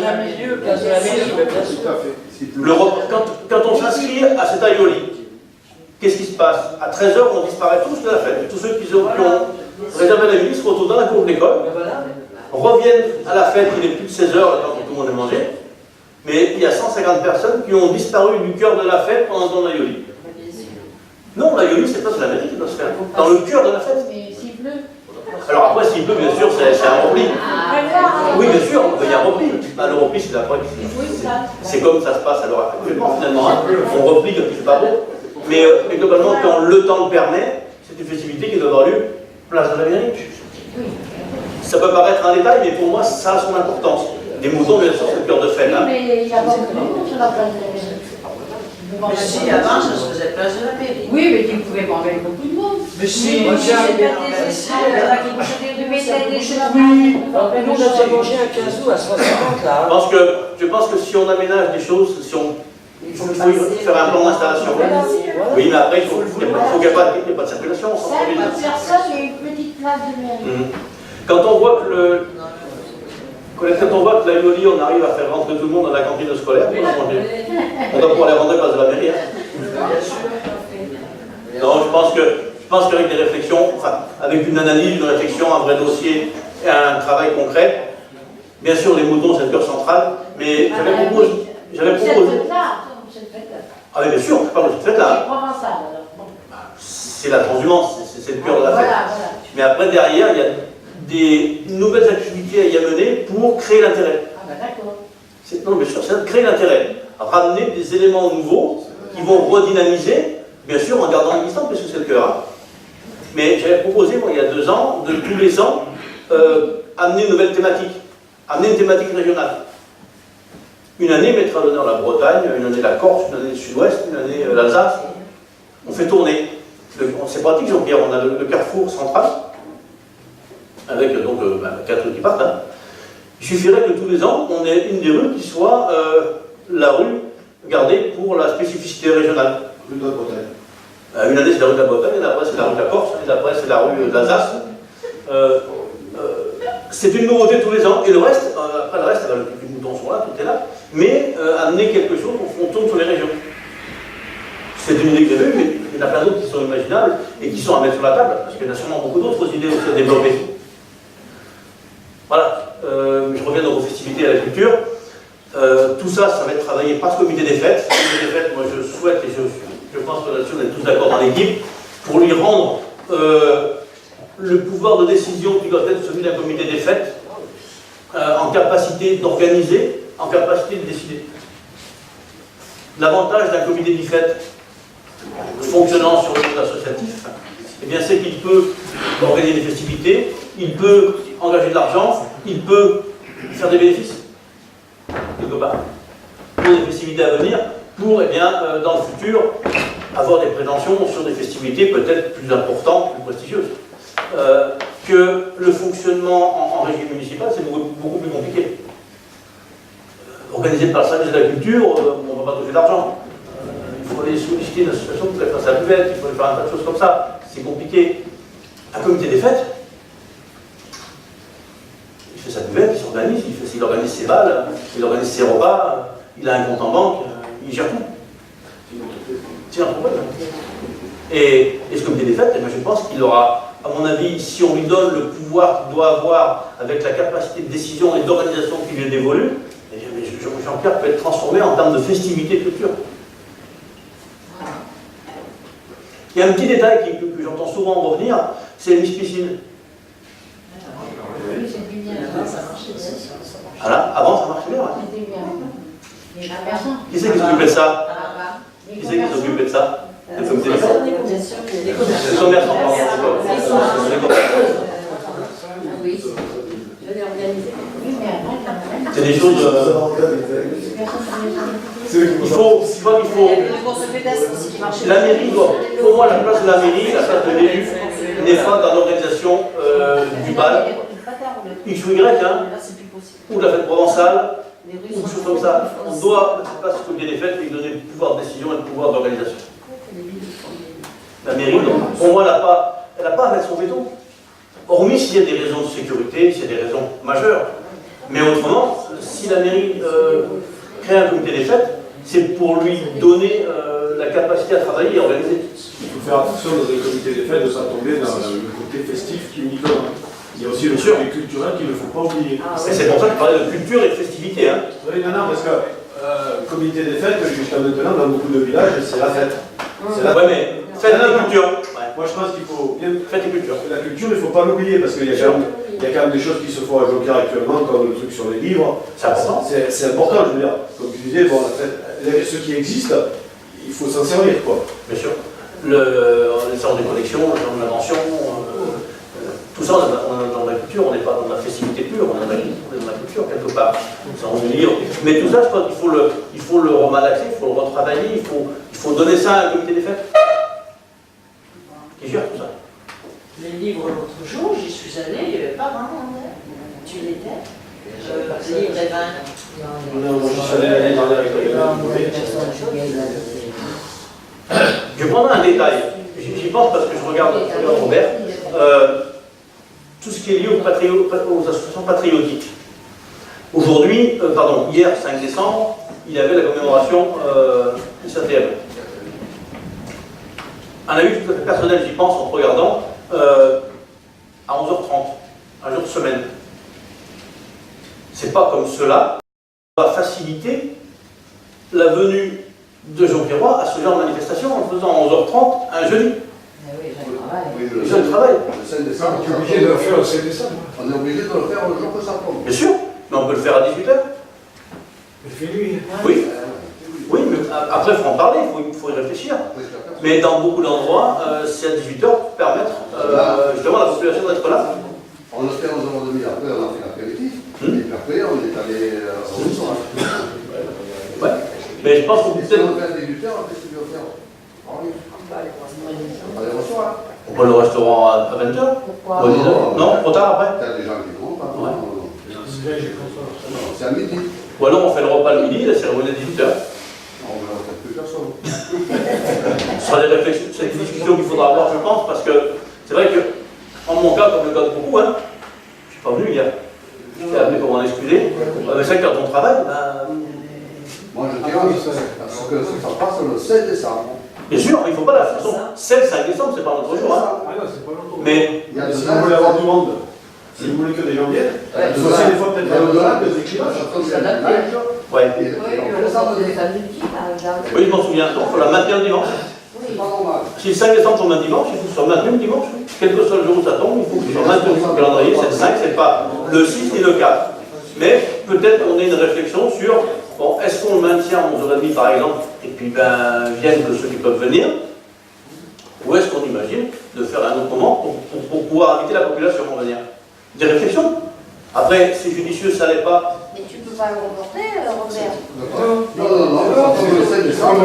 Tout à fait.
Quand on s'inscrit à cet aioli, qu'est-ce qui se passe? À 13h, on disparaît tous de la fête. Tous ceux qui ont réservé la nuit se retrouvent dans la cour de l'école, reviennent à la fête, il est plus de 16h, le temps que tout le monde est mangé. Mais il y a 150 personnes qui ont disparu du cœur de la fête pendant ton aioli. Non, l'aioli, c'est pas sur la mairie qui doit se faire. Dans le cœur de la fête.
Mais s'il pleut.
Alors après, s'il pleut, bien sûr, c'est un repli. Oui, bien sûr, il y a un repli. Le repli, c'est la preuve. C'est comme ça se passe alors actuellement finalement. Hein. On replie quand c'est pas bon. Mais globalement, quand le temps le permet, c'est une festivité qui doit avoir lieu place de la mairie. Ça peut paraître un détail, mais pour moi, ça a son importance. Des moutons, bien sûr, c'est le cœur de fête. Hein.
Mais il y a beaucoup de monde sur la place de la mairie.
Mais si, avant, ça se faisait place de la mairie.
Oui, mais tu pouvais pas avec beaucoup de monde.
Mais si,
moi
j'ai
j'ai
bien
des
organisé.
essais, qui bouchaient des
Oui, nous on a mangé à 15 ou à 60 là.
Je pense que si on aménage des choses, si on, il faut faire un plan d'installation. Oui, mais après, il faut qu'il n'y ait pas de circulation.
50 personnes et une petite place de mairie.
Quand on voit que la Yoli, on arrive à faire rentrer tout le monde dans la cantine scolaire, on doit pouvoir les rentrer place de la mairie. Hein. Non, je pense qu'avec des réflexions, enfin, avec une analyse, une réflexion, un vrai dossier et un travail concret, bien sûr, les moutons, c'est le cœur central, mais j'avais proposé. Ah oui, bien sûr, je parle de cette fête-là.
C'est provençal, alors.
C'est la transhumance, c'est le cœur de la fête.
Voilà.
Mais après, derrière, il y a des nouvelles activités à y amener pour créer l'intérêt.
Ah ben d'accord.
Non, bien sûr, c'est de créer l'intérêt. Ramener des éléments nouveaux qui vont redynamiser, bien sûr, en gardant l'existant, parce que c'est le cœur. Hein. Mais j'avais proposé, moi, il y a 2 ans, de tous les ans, amener une nouvelle thématique, amener une thématique régionale. Une année mettra à l'honneur la Bretagne, une année la Corse, une année le Sud-Ouest, une année l'Alsace. On fait tourner. C'est pratique, Jean-Pierre, on a le carrefour central, avec donc 4 qui partent. Hein. Il suffirait que tous les ans, on ait une des rues qui soit la rue gardée pour la spécificité régionale.
Rue de la Bretagne.
Une année c'est la rue de la Bretagne, et d'après c'est la rue de la Corse, et d'après c'est la rue de l'Alsace. C'est une nouveauté tous les ans. Et le reste, après le reste, les moutons sont là, tout est là. Mais amener quelque chose, on tourne sur les régions. C'est une idée que j'ai vue, mais il y en a plein d'autres qui sont imaginables et qui sont à mettre sur la table, parce qu'il y en a sûrement beaucoup d'autres idées aussi à développer. Voilà, je reviens donc aux festivités et à la culture. Tout ça, ça va être travaillé par ce comité des fêtes. Ce comité des fêtes, moi je souhaite, et je pense que là-dessus on est tous d'accord dans l'équipe, pour lui rendre le pouvoir de décision qui doit être celui d'un comité des fêtes, en capacité d'organiser, en capacité de décider. L'avantage d'un comité des fêtes fonctionnant sur le monde associatif, eh bien c'est qu'il peut organiser des festivités, il peut engager de l'argent, il peut faire des bénéfices, quelque part, pour des festivités à venir, pour, eh bien, dans le futur, avoir des prétentions sur des festivités peut-être plus importantes, plus prestigieuses. Que le fonctionnement en régime municipal, c'est beaucoup plus compliqué. Organisé par le service de la culture, on ne va pas toucher d'argent. Il faut aller solliciter une association pour faire sa buvette, il faut faire un tas de choses comme ça. C'est compliqué. Un comité des fêtes, il fait sa buvette, il s'organise, il organise ses balles, il organise ses repas, il a un compte en banque, il gère tout. C'est un problème. Et ce comité des fêtes, je pense qu'il aura, à mon avis, si on lui donne le pouvoir qu'il doit avoir avec la capacité de décision et d'organisation qui lui est dévolue, Jean-Pierre peut être transformé en termes de festivité et de culture. Il y a un petit détail que j'entends souvent revenir, c'est les Miss Piscine. Voilà, avant ça marchait bien. Qui c'est qui s'occupait de ça? Qui c'est qui s'occupait de ça? Les commerçants. Les commerçants, c'est des choses. Il faut. La mairie doit. Pour moi, la place de la mairie, la place de l'élu, n'est pas dans l'organisation du bal, X ou Y, hein, ou de la fête provençale, ou des choses comme ça. On doit mettre en place ce comité des fêtes et lui donner le pouvoir de décision et le pouvoir d'organisation. La mairie, donc, pour moi, elle n'a pas à mettre son veto. Hormis s'il y a des raisons de sécurité, s'il y a des raisons majeures. Mais autrement, si la mairie crée un comité des fêtes, c'est pour lui donner la capacité à travailler et à organiser.
Il faut faire attention dans les comités des fêtes de s'en tomber dans le côté festif qui est uniquement. Il y a aussi le côté culturel qu'il ne faut pas oublier.
Et c'est pour ça que je parlais de culture et de festivité. Hein.
Oui, non, parce que comité des fêtes, jusqu'à maintenant, dans beaucoup de villages, c'est la fête. C'est là-
Ouais, mais faites des cultures. Ouais.
Moi, je pense qu'il faut bien.
Faites des cultures.
La culture, il ne faut pas l'oublier parce qu'il y a quand même des choses qui se font à Jonquière actuellement, comme le truc sur les livres.
C'est important.
C'est important, je veux dire. Comme tu disais, bon, ce qui existe, il faut s'en servir, quoi.
Bien sûr. Les centres de connexion, les centres d'invention, tout ça, on est dans la culture, on n'est pas dans la festivité pure, on est dans la culture quelque part. Sans livre. Mais tout ça, je pense qu'il faut le remalaxer, il faut le retravailler, il faut donner ça à un comité des fêtes. Qui gère tout ça.
Les livres l'autre jour, j'y suis allée, il n'y avait pas vraiment de monde. Tu l'étais livre et vin.
Je suis allé l'année dernière avec
Je vais prendre un détail. J'y pense parce que je regarde Robert. Tout ce qui est lié aux associations patriotiques. Aujourd'hui, hier, 5 décembre, il y avait la commémoration du SATM. Un avis tout à fait personnel, j'y pense en regardant, à 11h30, un jour de semaine. C'est pas comme cela qui va faciliter la venue de Jean Pierrois à ce genre de manifestation en le faisant à 11h30 un jeudi.
Oui,
Ils ont le travail.
Le 5 décembre,
On est obligé de le faire le 5 décembre.
on est obligé de le faire le jour que ça tombe.
Bien sûr, mais on peut le faire à 18h.
Il fait nuit.
Oui. Oui, mais après, il faut en parler, il faut y réfléchir. Mais dans beaucoup d'endroits, c'est à 18h pour permettre justement à la population d'être là.
On a fait 11h30, après on a fait l'apéritif, et puis après on est allé au restaurant.
Ouais. Mais je pense qu'on peut
Si on
peut-être.
fait à 18h, qu'est-ce que tu veux faire? On va aller au restaurant.
On peut le restaurant à 20h.
Pourquoi?
Non, trop tard après.
T'as des gens qui vont, pas
Ouais.
c'est à midi.
Ou alors on fait le repas le midi, la cérémonie à 18h.
On ne va faire plus personne.
Ce sera des réflexions, c'est des discussions qu'il faudra avoir, je pense, parce que c'est vrai que, en mon cas, comme le cas de beaucoup, je ne suis pas venu hier. Je t'ai appelé pour m'en excuser. Mais c'est vrai que quand on travaille,
Moi je dirais parce que ça passe le 7 décembre.
bien sûr, il ne faut pas la façon. 16, 5 décembre, c'est pas notre jour.
Ah non, c'est pas longtemps.
Mais
Il y a
Si
deux
vous voulez
ans,
avoir du monde, si vous voulez que des gens viennent, il faut aussi des fois peut-être des éclairages.
ouais.
Et on fait ça le
samedi, par exemple.
Oui, je m'en souviens. Donc, il faut la maintenir le dimanche.
C'est pas normal.
Si le 5 décembre tombe un dimanche, il faut que ce soit maintenu le dimanche. Quel que soit le jour où ça tombe, il faut que ce soit maintenu le calendrier. C'est le 5, c'est pas le 6 ni le 4. Mais peut-être qu'on ait une réflexion sur, bon, est-ce qu'on le maintient à 11h30 par exemple, et puis viennent que ceux qui peuvent venir, ou est-ce qu'on imagine de faire un autre moment pour pouvoir inviter la population à venir? Des réflexions. Après, c'est judicieux, ça n'est pas.
Mais tu peux pas le reporter, Robert.
Non, ça tombe le 7 décembre.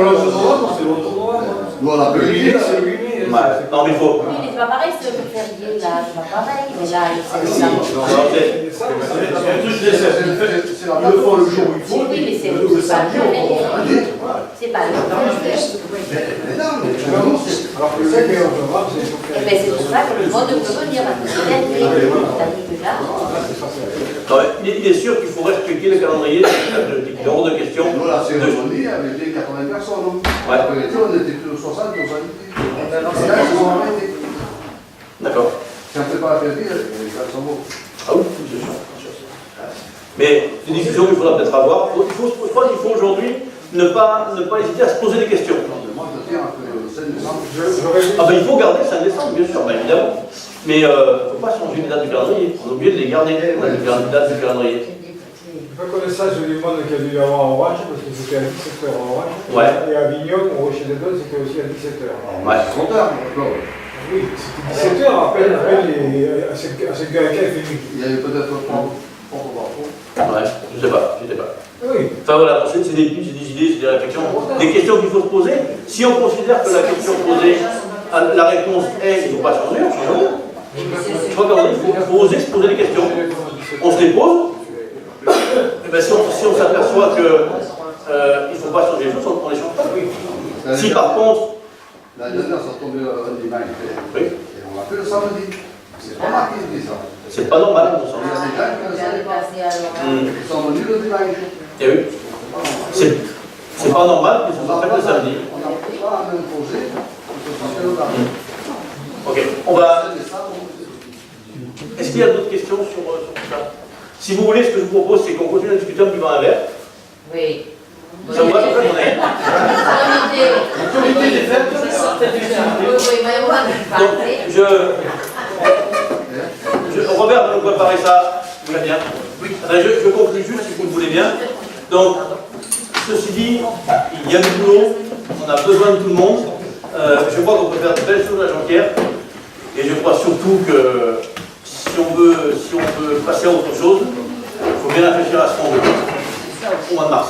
Nous on a payé.
Non, mais il faut.
Oui, mais c'est pas pareil, c'est le férié, là, c'est pas pareil. Mais là, c'est ça.
C'est la
Ils le font le jour où il faut.
Oui, mais c'est
le
pas
samedi,
le
on va
férié. C'est pas le férié.
Mais non, mais
Alors que le 7 et 11 novembre, c'est sur
Eh bien, c'est pour ça que le monde peut venir, parce que c'est férié. C'est-à-dire que là,
Non, il est sûr qu'il faut respecter le calendrier de hors de question.
nous la cérémonie avait été 80 personnes.
Ouais.
Après on était plus de 60, 70. Et là, ils se sont arrêtés.
D'accord.
Si on ne fait pas l'apéritif, les gens sont beaux.
Ah oui, c'est sûr. Mais c'est une discussion qu'il faudra peut-être avoir. Je crois qu'il faut aujourd'hui ne pas hésiter à se poser des questions.
Moi je tiens que le 7 décembre.
Ah ben il faut garder 5 décembre, bien sûr, ben, évidemment. Mais il ne faut pas changer les dates du calendrier. On est obligé de les garder, les dates du calendrier.
Je ne connais ça sur du monde qui a dû y avoir en Orange, parce que c'était à 17h en Orange.
Ouais.
Et à Vignon, au Rocher des Dones, c'était aussi à 17h.
Ouais.
Trop tard, d'accord.
Oui, c'était 17h, après à cette gars-là, il fait nuit.
Il y avait peut-être trop.
Ouais, je sais pas.
Oui.
Enfin voilà, c'est des idées, c'est des réflexions, des questions qu'il faut se poser. Si on considère que la question posée, la réponse est il ne faut pas changer, on change rien. Je crois qu'il faut oser se poser des questions. On se les pose. Et ben, si on s'aperçoit qu'il ne faut pas changer les choses, on ne les change pas. Si par contre.
L'année dernière, ça tombait un dimanche.
Oui.
Et on l'a fait le samedi. C'est pas marqué, il dit ça.
C'est pas normal, on s'en
Il y a des gens qui ne savaient pas. Ils sont venus le dimanche.
Et oui. C'est pas normal qu'ils se soient faits le samedi.
On n'a pas un même projet.
Ok, on va. Est-ce qu'il y a d'autres questions sur tout ça? Si vous voulez, ce que je vous propose, c'est qu'on continue à discuter un petit peu un verre.
oui.
Ça vous va, on est.
Le comité des fêtes,
Oui, mais moi, je
Donc,
parlais.
Robert va nous préparer ça. Vous voulez bien? Oui. Je conclue juste, si vous le voulez bien. Donc, ceci dit, il y a du boulot, on a besoin de tout le monde. Je crois qu'on peut faire de belles choses à Jonquière. Et je crois surtout que si on veut passer à autre chose, il faut bien réfléchir à ce qu'on veut au mois de mars.